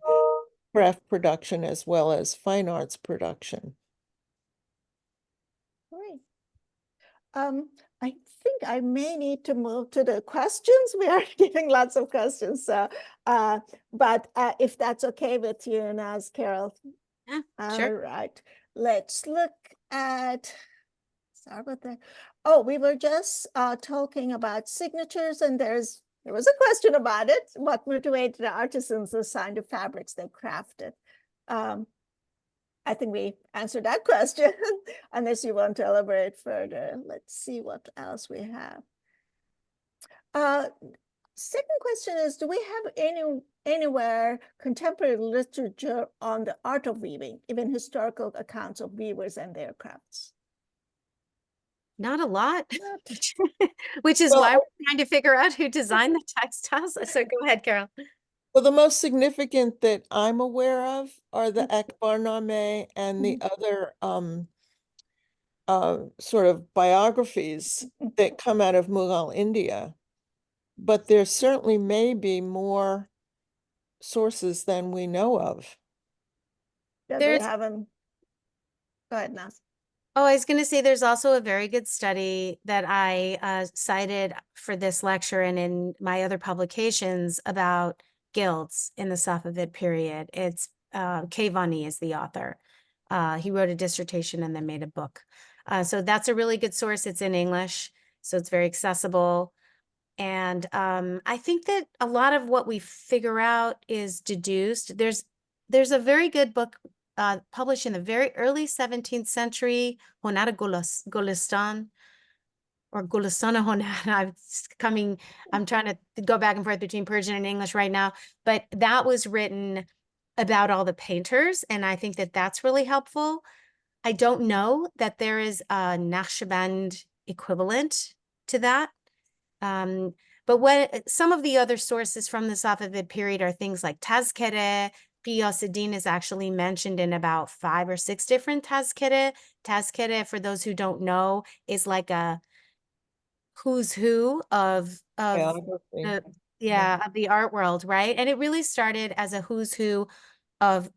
[SPEAKER 5] craft production as well as fine arts production.
[SPEAKER 3] Great. I think I may need to move to the questions. We are getting lots of questions. So, but if that's okay with you, Naz, Carol.
[SPEAKER 4] Yeah,
[SPEAKER 3] all
[SPEAKER 4] sure.
[SPEAKER 3] right. Let's look at, sorry about that. Oh, we were just talking about signatures, and there's there was a question about it. What motivated the artisans assigned to fabrics they crafted? I think we answered that question, unless you want to elaborate further. Let's see what else we have. Second question is, do we have anywhere contemporary literature on the art of weaving, even historical accounts of weavers and their crafts?
[SPEAKER 4] Not a lot, which is why we're trying to figure out who designed the textiles. So go ahead, Carol.
[SPEAKER 5] Well, the most significant that I'm aware of are the Akbarname and the other sort of biographies that come out of Mughal India. But there certainly may be more sources than we know of.
[SPEAKER 3] Yeah, they haven't. Go ahead, Naz.
[SPEAKER 4] Oh, I was going to say there's also a very good study that I cited for this lecture and in my other publications about guilds in the Safavid period. It's Kayvani is the author. He wrote a dissertation and then made a book. So that's a really good source. It's in English, so it's very accessible. And I think that a lot of what we figure out is deduced. There's a very good book published in the very early 17th century, Honar Gulistan, or Gulistana Honar. I'm trying to go back and forth between Persian and English right now, but that was written about all the painters, and I think that that's really helpful. I don't know that there is a Naqshband equivalent to that. But what some of the other sources from the Safavid period are things like Tazkere. Ghiyasuddin is actually mentioned in about 5 or 6 different Tazkere. Tazkere, for those who don't know, is like a who's who of the art world, right? And it really started as a who's who of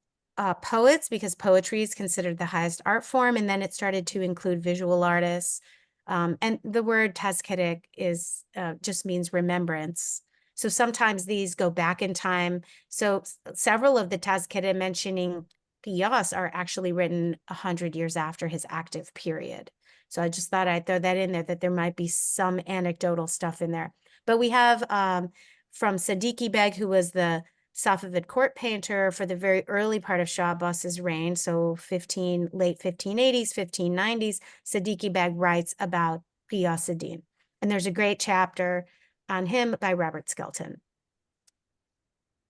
[SPEAKER 4] poets, because poetry is considered the highest art form, and then it started to include visual artists. And the word Tazkere is just means remembrance. So sometimes these go back in time. So several of the Tazkere mentioning Qiyas are actually written 100 years after his active period. So I just thought I'd throw that in there, that there might be some anecdotal stuff in there. But we have from Siddiqui Beg, who was the Safavid court painter for the very early part of Shah Abbas's reign, so late 1580s, 1590s, Siddiqui Beg writes about Ghiyasuddin. And there's a great chapter on him by Robert Skelton.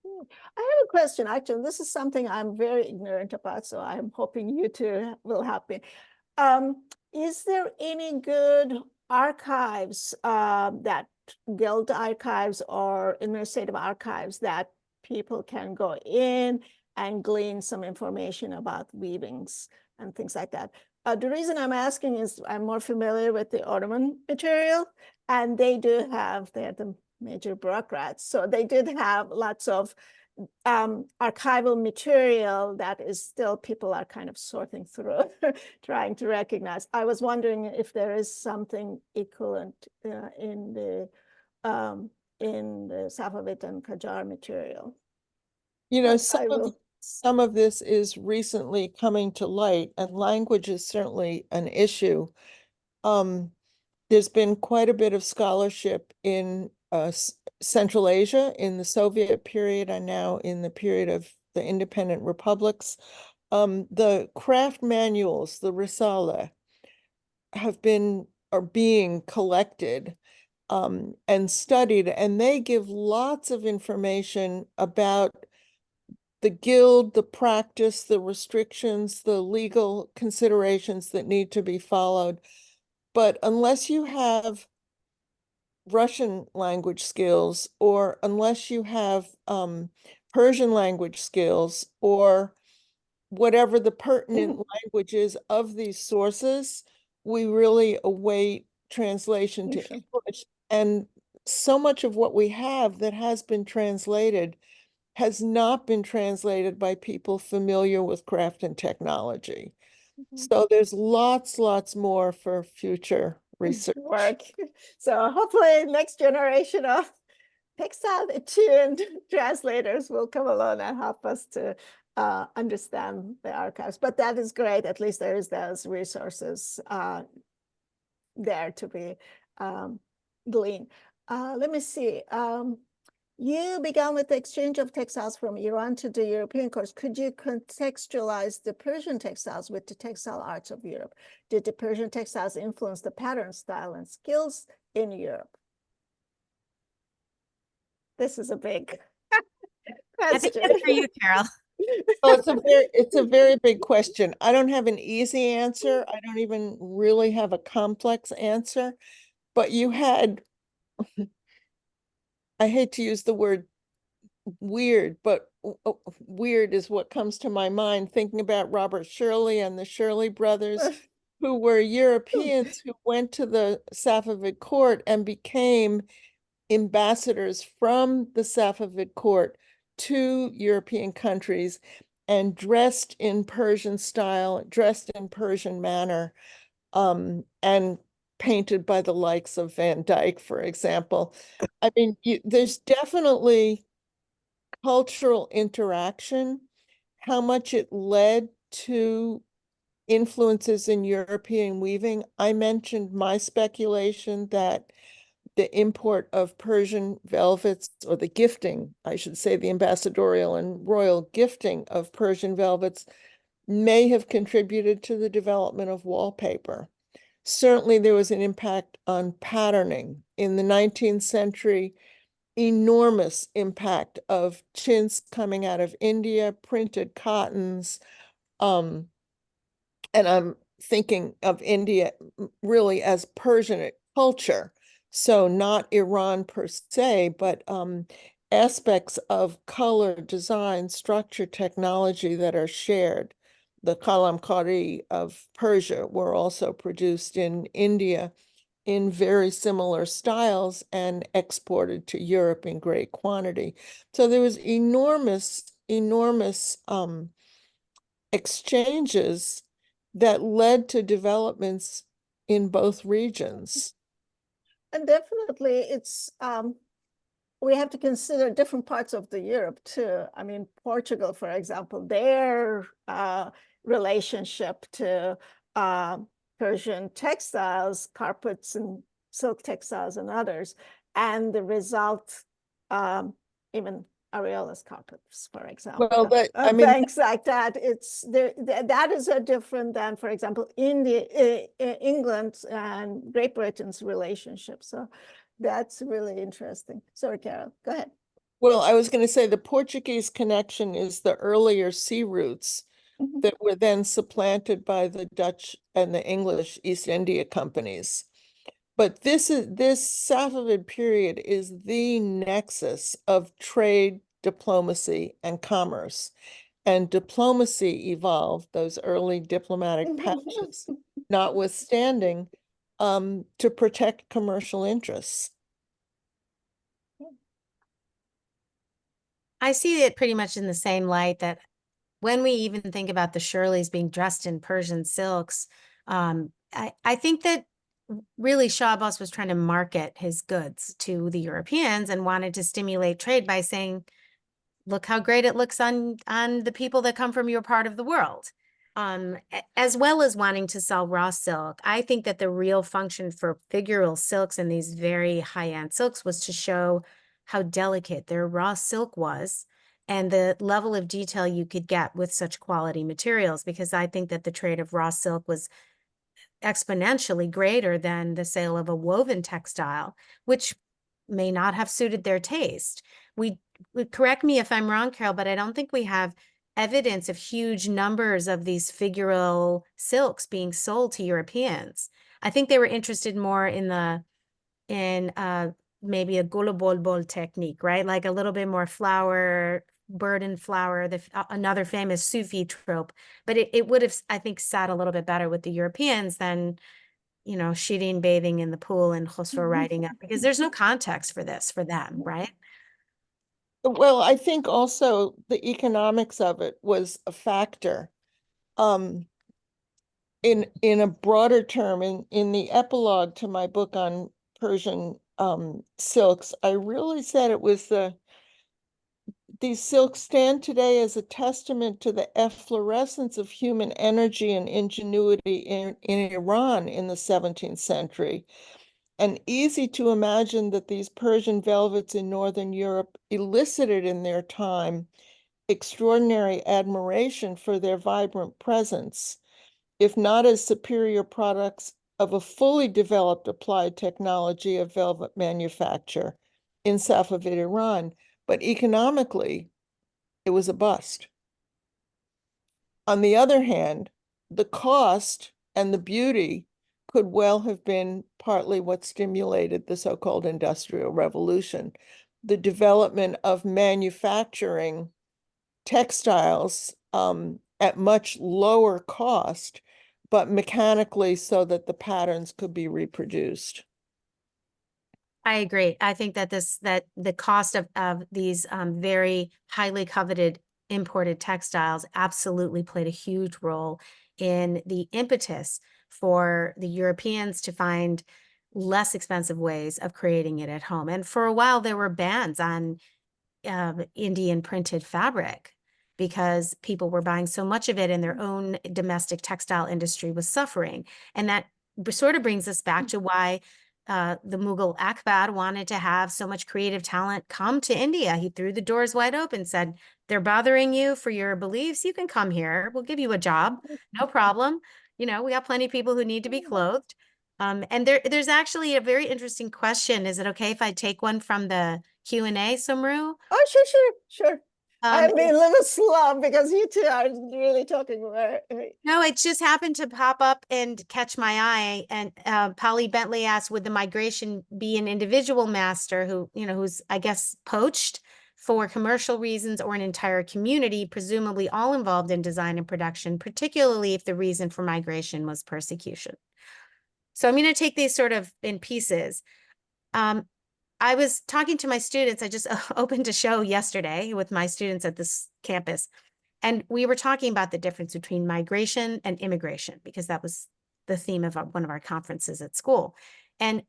[SPEAKER 3] I have a question. Actually, this is something I'm very ignorant about, so I'm hoping you two will help me. Is there any good archives, that guild archives or administrative archives, that people can go in and glean some information about weavings and things like that? The reason I'm asking is I'm more familiar with the Ottoman material, and they're the major bureaucrats. So they did have lots of archival material that is still, people are kind of sorting through, trying to recognize. I was wondering if there is something equivalent in the Safavid and Qajar material.
[SPEAKER 5] You know, some of this is recently coming to light, and language is certainly an issue. There's been quite a bit of scholarship in Central Asia in the Soviet period and now in the period of the independent republics. The craft manuals, the Risale, are being collected and studied, and they give lots of information about the guild, the practice, the restrictions, the legal considerations that need to be followed. But unless you have Russian language skills, or unless you have Persian language skills, or whatever the pertinent language is of these sources, we really await translation to English. And so much of what we have that has been translated has not been translated by people familiar with craft and technology. So there's lots more for future research
[SPEAKER 3] work. So hopefully next generation of textile attuned translators will come along and help us to understand the archives. But that is great. At least there is those resources there to be gleaned. let me see. You began with the exchange of textiles from Iran to the European coast. Could you contextualize the Persian textiles with the textile arts of Europe? Did the Persian textiles influence the pattern, style, and skills in Europe? This is a big
[SPEAKER 4] I think
[SPEAKER 3] question.
[SPEAKER 4] that's for you, Carol.
[SPEAKER 5] Oh, it's a very big question. I don't have an easy answer. I don't even really have a complex answer. But you had, I hate to use the word weird, but weird is what comes to my mind, thinking about Robert Shirley and the Shirley brothers, who were Europeans who went to the Safavid court and became ambassadors from the Safavid court to European countries and dressed in Persian style, dressed in Persian manner, and painted by the likes of Van Dyck, for example. I mean, there's definitely cultural interaction. How much it led to influences in European weaving. I mentioned my speculation that the import of Persian velvets, or the gifting, I should say, the ambassadorial and royal gifting of Persian velvets, may have contributed to the development of wallpaper. Certainly there was an impact on patterning. In the 19th century, enormous impact of chintz coming out of India, printed cottons, and I'm thinking of India really as Persian culture. So not Iran per se, but aspects of color, design, structure, technology that are shared. The kalamkari of Persia were also produced in India in very similar styles and exported to Europe in great quantity. So there was enormous exchanges that led to developments in both regions.
[SPEAKER 3] And definitely it's, we have to consider different parts of the Europe too. I mean, Portugal, for example, their relationship to Persian textiles, carpets and silk textiles and others, and the result, even areolas carpets, for example.
[SPEAKER 5] Well, I mean,
[SPEAKER 3] things like that. It's there. That is a different than, for example, England and Great Britain's relationship. So that's really interesting. Sorry, Carol, go ahead.
[SPEAKER 5] well, I was going to say the Portuguese connection is the earlier sea routes that were then supplanted by the Dutch and the English East India companies. But this Safavid period is the nexus of trade, diplomacy, and commerce. And diplomacy evolved, those early diplomatic patches, notwithstanding, to protect commercial interests.
[SPEAKER 4] I see it pretty much in the same light that when we even think about the Shirleys being dressed in Persian silks, I think that really Shah Abbas was trying to market his goods to the Europeans and wanted to stimulate trade by saying, look how great it looks on the people that come from your part of the world, as well as wanting to sell raw silk. I think that the real function for figural silks and these very high-end silks was to show how delicate their raw silk was and the level of detail you could get with such quality materials, because I think that the trade of raw silk was exponentially greater than the sale of a woven textile, which may not have suited their taste. We correct me if I'm wrong, Carol, but I don't think we have evidence of huge numbers of these figural silks being sold to Europeans. I think they were interested more in maybe a gula bol technique, right? Like a little bit more flower, burden flower, another famous Sufi trope. But it would have, I think, sat a little bit better with the Europeans than, you know, Shirin bathing in the pool and Khosrow riding up, because there's no context for this for them, right?
[SPEAKER 5] Well, I think also the economics of it was a factor. In a broader term, in the epilogue to my book on Persian silks, I really said it was these silks stand today as a testament to the efflorescence of human energy and ingenuity in Iran in the 17th century. and easy to imagine that these Persian velvets in Northern Europe elicited in their time extraordinary admiration for their vibrant presence, if not as superior products of a fully developed applied technology of velvet manufacture in Safavid Iran, but economically, it was a bust. On the other hand, the cost and the beauty could well have been partly what stimulated the so-called Industrial Revolution, the development of manufacturing textiles at much lower cost, but mechanically so that the patterns could be reproduced.
[SPEAKER 4] I agree. I think that that the cost of these very highly coveted imported textiles absolutely played a huge role in the impetus for the Europeans to find less expensive ways of creating it at home. And for a while, there were bans on Indian printed fabric because people were buying so much of it and their own domestic textile industry was suffering. And that sort of brings us back to why the Mughal Akbar wanted to have so much creative talent come to India. He threw the doors wide open, said, they're bothering you for your beliefs. You can come here. We'll give you a job. No problem. You know, we got plenty of people who need to be clothed. And there's actually a very interesting question. Is it okay if I take one from the Q&A, Sumru?
[SPEAKER 3] Oh, sure. I've been a little slow because you two are really talking very.
[SPEAKER 4] No, it just happened to pop up and catch my eye. And Polly Bentley asked, would the migration be an individual master who, you know, who's, I guess, poached for commercial reasons, or an entire community, presumably all involved in design and production, particularly if the reason for migration was persecution? So I'm going to take these sort of in pieces. I was talking to my students. I just opened a show yesterday with my students at this campus. And we were talking about the difference between migration and immigration, because that was the theme of one of our conferences at school. And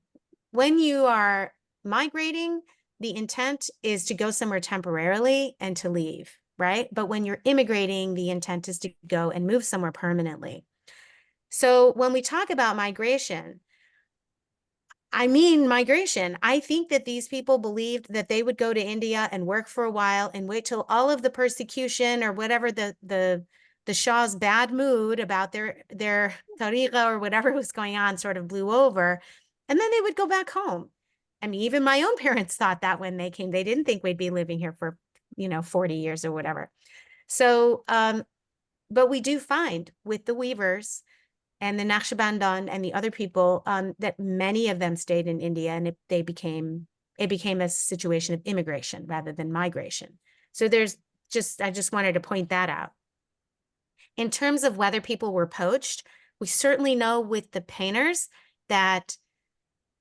[SPEAKER 4] when you are migrating, the intent is to go somewhere temporarily and to leave, right? But when you're immigrating, the intent is to go and move somewhere permanently. So when we talk about migration, I mean migration. I think that these people believed that they would go to India and work for a while and wait till all of the persecution or whatever the Shah's bad mood about their tariqa or whatever was going on sort of blew over, and then they would go back home. I mean, even my own parents thought that when they came. They didn't think we'd be living here for, 40 years or whatever. So, but we do find with the weavers and the Naqshbandan and the other people, that many of them stayed in India, and it became a situation of immigration rather than migration. So I just wanted to point that out. In terms of whether people were poached, we certainly know with the painters that,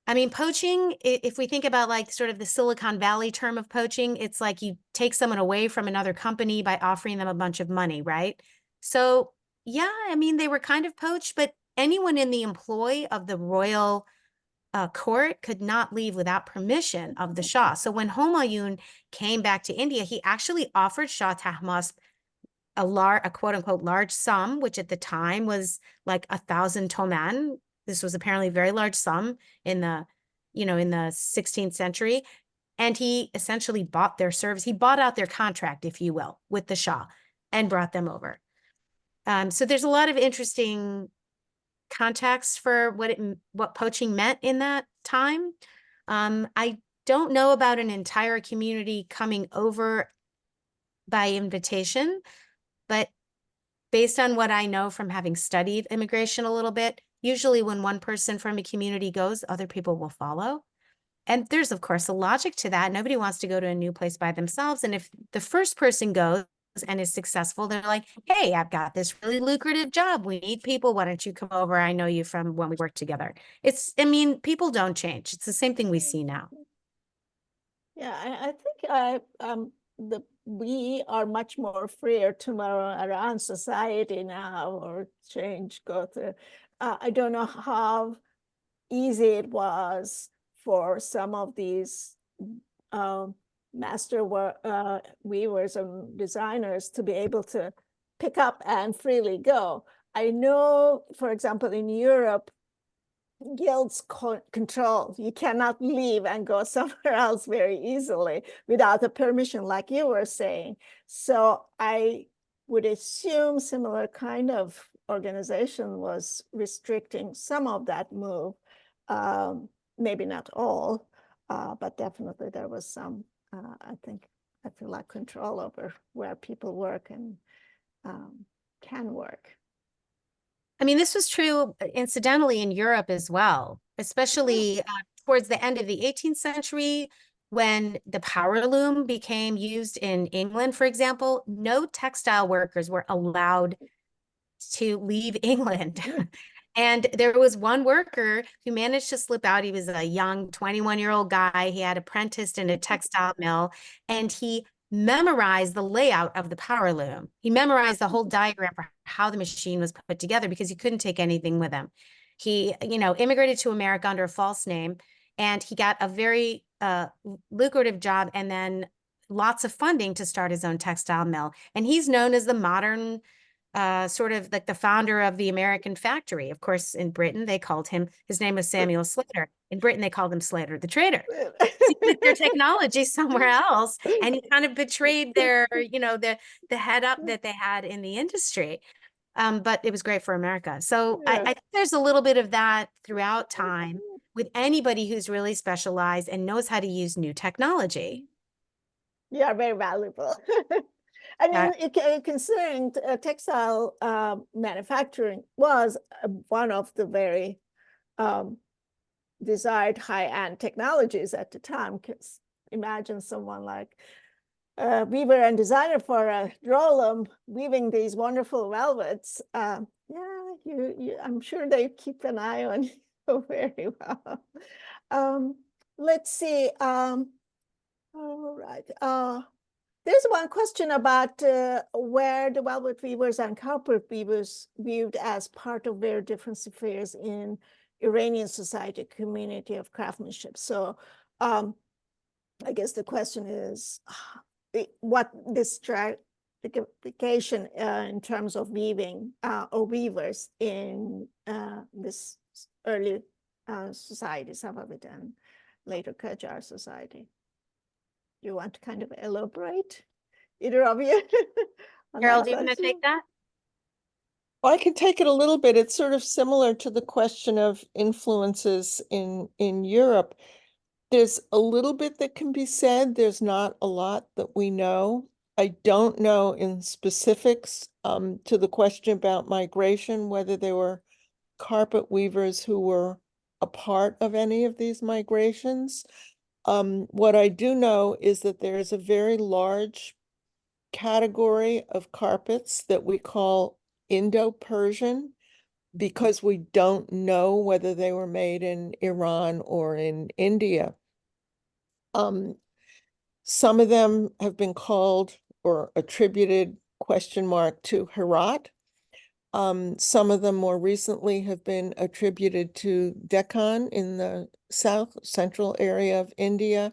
[SPEAKER 4] I mean, poaching, if we think about like sort of the Silicon Valley term of poaching, it's like you take someone away from another company by offering them a bunch of money, right? So yeah, I mean, they were kind of poached, but anyone in the employ of the royal court could not leave without permission of the Shah. So when Humayun came back to India, he actually offered Shah Tahmasp a quote unquote large sum, which at the time was like 1,000 toman. This was apparently a very large sum in the 16th century. And he essentially bought their service. He bought out their contract, if you will, with the Shah and brought them over. So there's a lot of interesting context for what poaching meant in that time. I don't know about an entire community coming over by invitation, but based on what I know from having studied immigration a little bit, usually when one person from a community goes, other people will follow. And there's, of course, a logic to that. Nobody wants to go to a new place by themselves. And if the first person goes and is successful, they're like, hey, I've got this really lucrative job. We need people. Why don't you come over? I know you from when we worked together. People don't change. It's the same thing we see now.
[SPEAKER 3] Yeah, I think we are much more freer tomorrow around society now, or change go through. I don't know how easy it was for some of these master weavers and designers to be able to pick up and freely go. I know, for example, in Europe, guilds control. You cannot leave and go somewhere else very easily without a permission, like you were saying. So I would assume similar kind of organization was restricting some of that move. Maybe not all, but definitely there was some, I feel like control over where people work and can work.
[SPEAKER 4] I mean, this was true incidentally in Europe as well, especially towards the end of the 18th century, when the power loom became used in England, for example. No textile workers were allowed to leave England. And there was one worker who managed to slip out. He was a young 21-year-old guy. He had apprenticed in a textile mill, and he memorized the layout of the power loom. He memorized the whole diagram for how the machine was put together because he couldn't take anything with him. He, immigrated to America under a false name, and he got a very lucrative job and then lots of funding to start his own textile mill. And he's known as the modern sort of like the founder of the American factory. Of course, in Britain, they called him, his name was Samuel Slater. In Britain, they called him Slater the Trader. He put their technology somewhere else, and he kind of betrayed their, the head up that they had in the industry. But it was great for America. So I think there's a little bit of that throughout time with anybody who's really specialized and knows how to use new technology.
[SPEAKER 3] You are very valuable. I mean, considering textile manufacturing was one of the very desired high-end technologies at the time. Because imagine someone like weaver and designer for a drawloom weaving these wonderful velvets. I'm sure they keep an eye on you very well. Let's see. All right. There's one question about where the velvet weavers and carpet weavers viewed as part of very different spheres in Iranian society, community of craftsmanship. So I guess the question is what this stratification in terms of weaving or weavers in this early society, Safavid and later Qajar society. You want to kind of elaborate, either of you?
[SPEAKER 4] Carol, do you want to take that?
[SPEAKER 5] Well, I can take it a little bit. It's sort of similar to the question of influences in Europe. There's a little bit that can be said. There's not a lot that we know. I don't know in specifics to the question about migration, whether there were carpet weavers who were a part of any of these migrations. What I do know is that there is a very large category of carpets that we call Indo-Persian because we don't know whether they were made in Iran or in India. Some of them have been called or attributed to Herat. Some of them more recently have been attributed to Deccan in the south central area of India.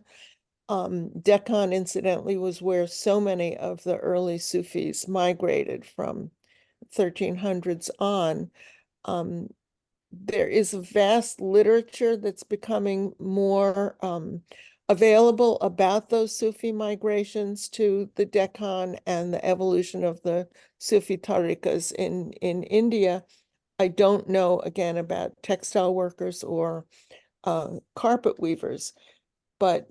[SPEAKER 5] Deccan, incidentally, was where so many of the early Sufis migrated from 1300s on. There is a vast literature that's becoming more available about those Sufi migrations to the Deccan and the evolution of the Sufi tariqas in India. I don't know, again, about textile workers or carpet weavers, but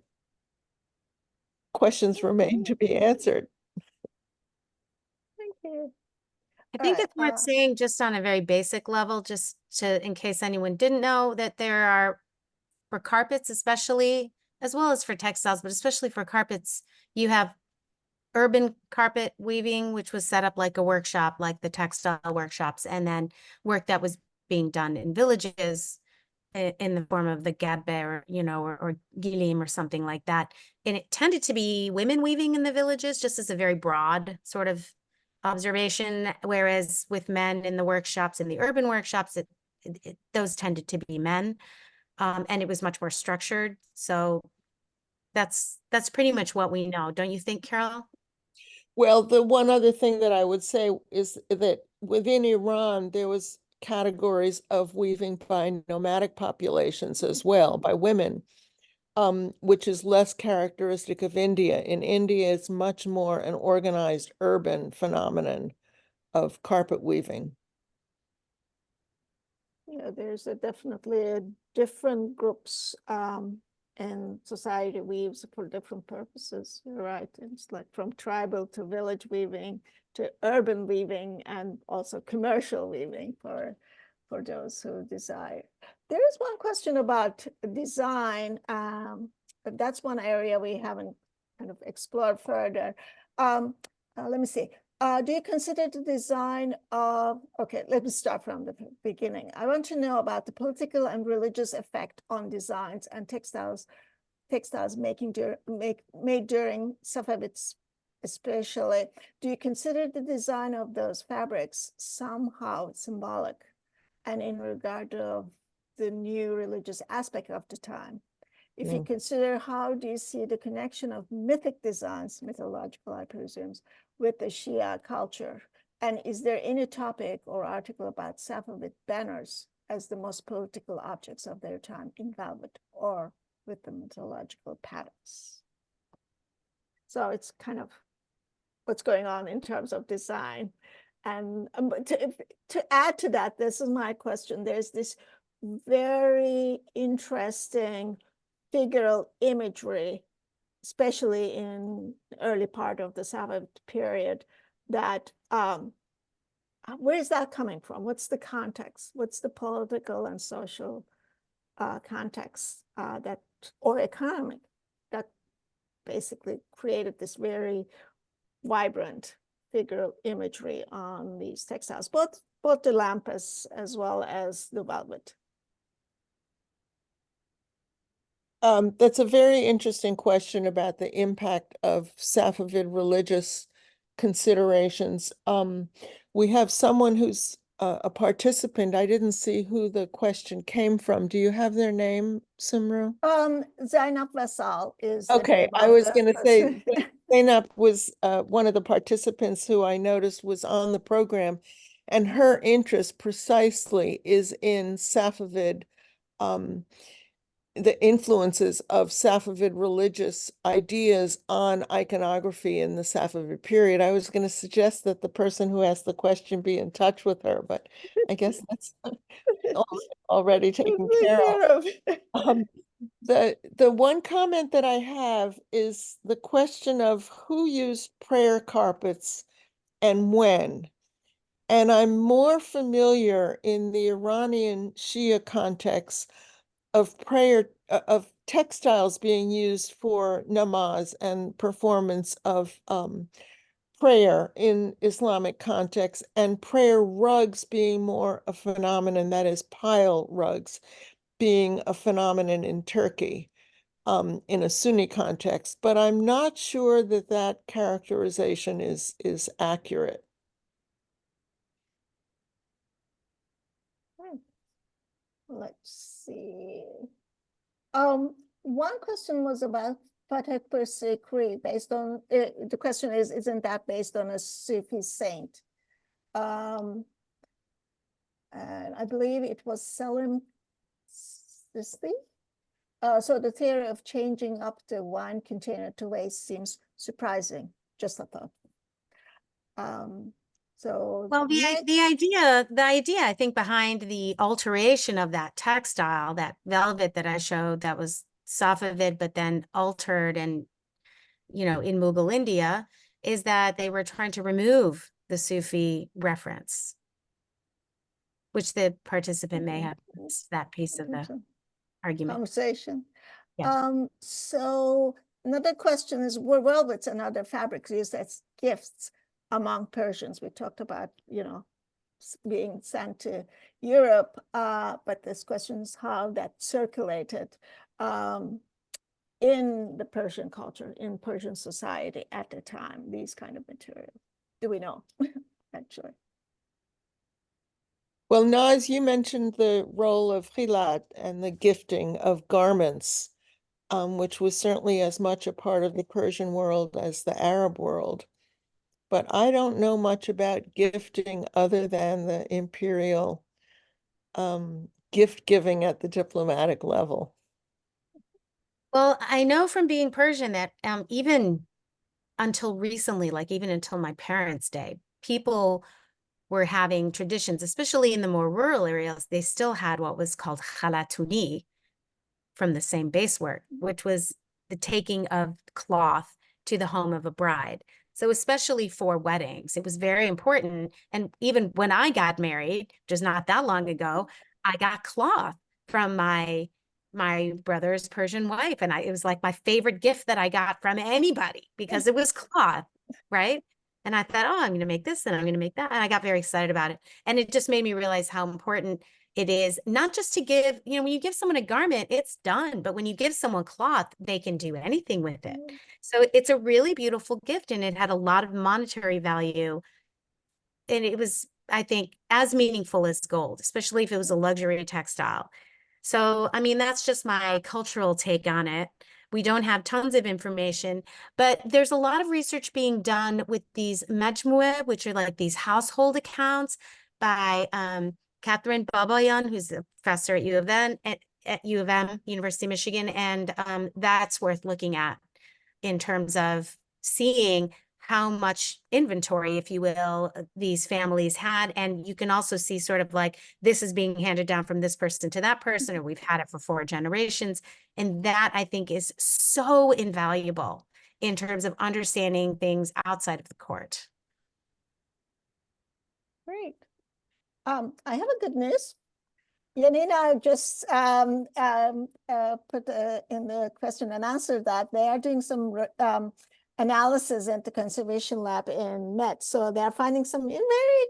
[SPEAKER 5] questions remain to be answered.
[SPEAKER 3] Thank you.
[SPEAKER 4] I think it's worth saying just on a very basic level, just to, in case anyone didn't know, that there are, for carpets especially, as well as for textiles, but especially for carpets, you have urban carpet weaving, which was set up like a workshop, like the textile workshops, and then work that was being done in villages in the form of the gadbe or, or gilim or something like that. And it tended to be women weaving in the villages, just as a very broad sort of observation, whereas with men in the workshops, in the urban workshops, those tended to be men. And it was much more structured. So that's pretty much what we know. Don't you think, Carol?
[SPEAKER 5] Well, the one other thing that I would say is that within Iran, there was categories of weaving by nomadic populations as well, by women, which is less characteristic of India. In India, it's much more an organized urban phenomenon of carpet weaving.
[SPEAKER 3] Yeah, there's definitely different groups and society weaves for different purposes. You're right. It's like from tribal to village weaving to urban weaving and also commercial weaving for those who desire. There is one question about design. That's one area we haven't kind of explored further. Let me see. Do you consider the design of, okay, let me start from the beginning. I want to know about the political and religious effect on designs and textiles made during Safavids especially. Do you consider the design of those fabrics somehow symbolic and in regard of the new religious aspect of the time? If you consider, how do you see the connection of mythic designs, mythological, I presume, with the Shia culture? And is there any topic or article about Safavid banners as the most political objects of their time in velvet or with the mythological patterns? So it's kind of what's going on in terms of design. And to add to that, this is my question. There's this very interesting figural imagery, especially in the early part of the Safavid period, that where is that coming from? What's the context? What's the political and social context that, or economic, that basically created this very vibrant figural imagery on these textiles, both the lampas as well as the velvet?
[SPEAKER 5] That's a very interesting question about the impact of Safavid religious considerations. We have someone who's a participant. I didn't see who the question came from. Do you have their name, Sumru?
[SPEAKER 3] Zainab Vasal is
[SPEAKER 5] okay. I was going to say Zainab was one of the participants who I noticed was on the program, and her interest precisely is in Safavid, the influences of Safavid religious ideas on iconography in the Safavid period. I was going to suggest that the person who asked the question be in touch with her, but I guess that's already taken care of. The one comment that I have is the question of who used prayer carpets and when. And I'm more familiar in the Iranian Shia context of prayer, of textiles being used for namaz and performance of prayer in Islamic context, and prayer rugs being more a phenomenon, that is pile rugs being a phenomenon in Turkey in a Sunni context. But I'm not sure that that characterization is accurate.
[SPEAKER 3] Let's see. One question was about Fateh Sikri, based on, the question is, isn't that based on a Sufi saint? And I believe it was Selim Sisti. So the theory of changing up the wine container to waste seems surprising, just a thought. So
[SPEAKER 4] well, the idea I think behind the alteration of that textile, that velvet that I showed, that was Safavid but then altered and, you know, in Mughal India, is that they were trying to remove the Sufi reference, which the participant may have missed that piece of the argument.
[SPEAKER 3] Conversation.
[SPEAKER 4] Yeah.
[SPEAKER 3] So another question is, were velvets and other fabrics used as gifts among Persians? We talked about, you know, being sent to Europe, but this question is how that circulated in the Persian culture, in Persian society at the time, these kind of materials. Do we know, actually?
[SPEAKER 5] Well, Naz, you mentioned the role of khilat and the gifting of garments, which was certainly as much a part of the Persian world as the Arab world. But I don't know much about gifting other than the imperial gift giving at the diplomatic level?
[SPEAKER 4] Well, I know from being Persian that even until recently, like even until my parents' day, people were having traditions, especially in the more rural areas. They still had what was called khalatuni from the same base work, which was the taking of cloth to the home of a bride. So especially for weddings, it was very important. And even when I got married, just not that long ago, I got cloth from my brother's Persian wife. And it was like my favorite gift that I got from anybody because it was cloth, right? And I thought, oh, I'm going to make this and I'm going to make that. And I got very excited about it. And it just made me realize how important it is not just to give, when you give someone a garment, it's done. But when you give someone cloth, they can do anything with it. So it's a really beautiful gift and it had a lot of monetary value. And it was, I think, as meaningful as gold, especially if it was a luxury textile. So, I mean, that's just my cultural take on it. We don't have tons of information, but there's a lot of research being done with these majmueh, which are like these household accounts by Catherine Babayan, who's a professor at U of M, University of Michigan, and that's worth looking at in terms of seeing how much inventory, if you will, these families had. And you can also see sort of like this is being handed down from this person to that person, or we've had it for 4 generations. And that I think is so invaluable in terms of understanding things outside of the court.
[SPEAKER 3] Great. I have a good news. Yanina just put in the question and answer that they are doing some analysis at the conservation lab in Met. So they're finding some very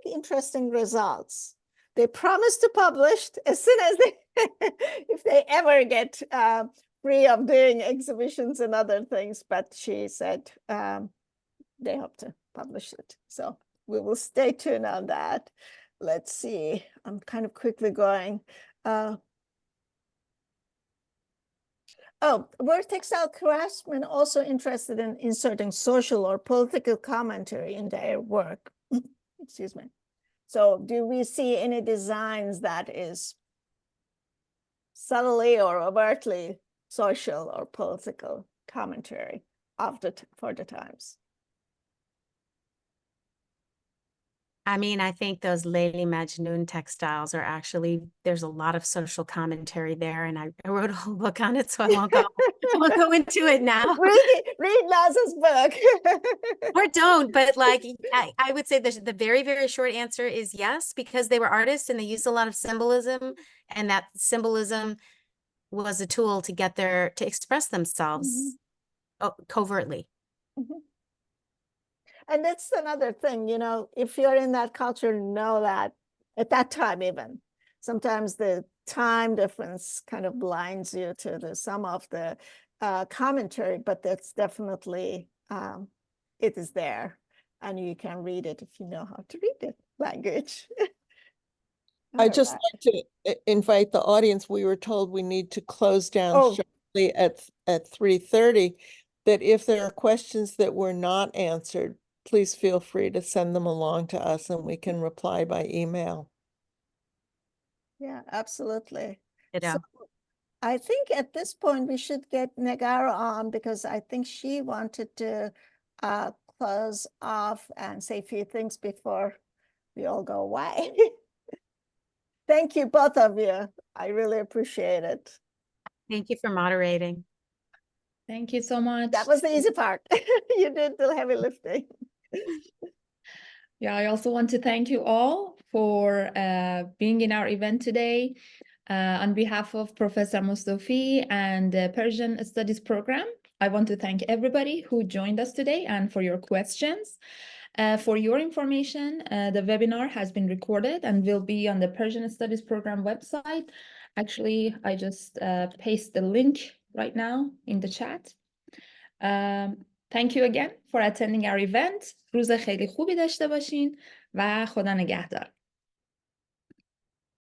[SPEAKER 3] interesting results. They promise to publish as soon as they, if they ever get free of doing exhibitions and other things. But she said they hope to publish it. So we will stay tuned on that. Let's see, I'm kind of quickly going. Were textile craftsmen also interested in inserting social or political commentary in their work? Excuse me. So do we see any designs that is subtly or overtly social or political commentary for the times?
[SPEAKER 4] I mean, I think those Layli Majnun textiles are actually, there's a lot of social commentary there, and I wrote a whole book on it, so I won't go into it now.
[SPEAKER 3] Read Naza's book.
[SPEAKER 4] Or don't, but like, I would say the very, very short answer is yes, because they were artists and they used a lot of symbolism, and that symbolism was a tool to get to express themselves covertly.
[SPEAKER 3] And that's another thing, if you're in that culture, know that at that time, even sometimes the time difference kind of blinds you to some of the commentary, but that's definitely, it is there and you can read it if you know how to read it language.
[SPEAKER 5] I'd just like to invite the audience. We were told we need to close down shortly at 3:30, that if there are questions that were not answered, please feel free to send them along to us and we can reply by email.
[SPEAKER 3] Yeah, absolutely.
[SPEAKER 4] So
[SPEAKER 3] I think at this point we should get Negara on because I think she wanted to close off and say a few things before we all go away. Thank you, both of you. I really appreciate it.
[SPEAKER 4] thank you for moderating.
[SPEAKER 1] Thank you so much.
[SPEAKER 3] That was the easy part. You did the heavy lifting.
[SPEAKER 1] Yeah, I also want to thank you all for being in our event today. On behalf of Professor Mustafi and the Persian Studies Program, I want to thank everybody who joined us today and for your questions. For your information, the webinar has been recorded and will be on the Persian Studies Program website. Actually, I just paste the link right now in the chat. Thank you again for attending our event. روز خیلی خوبی داشته باشین و خدا نگهدار.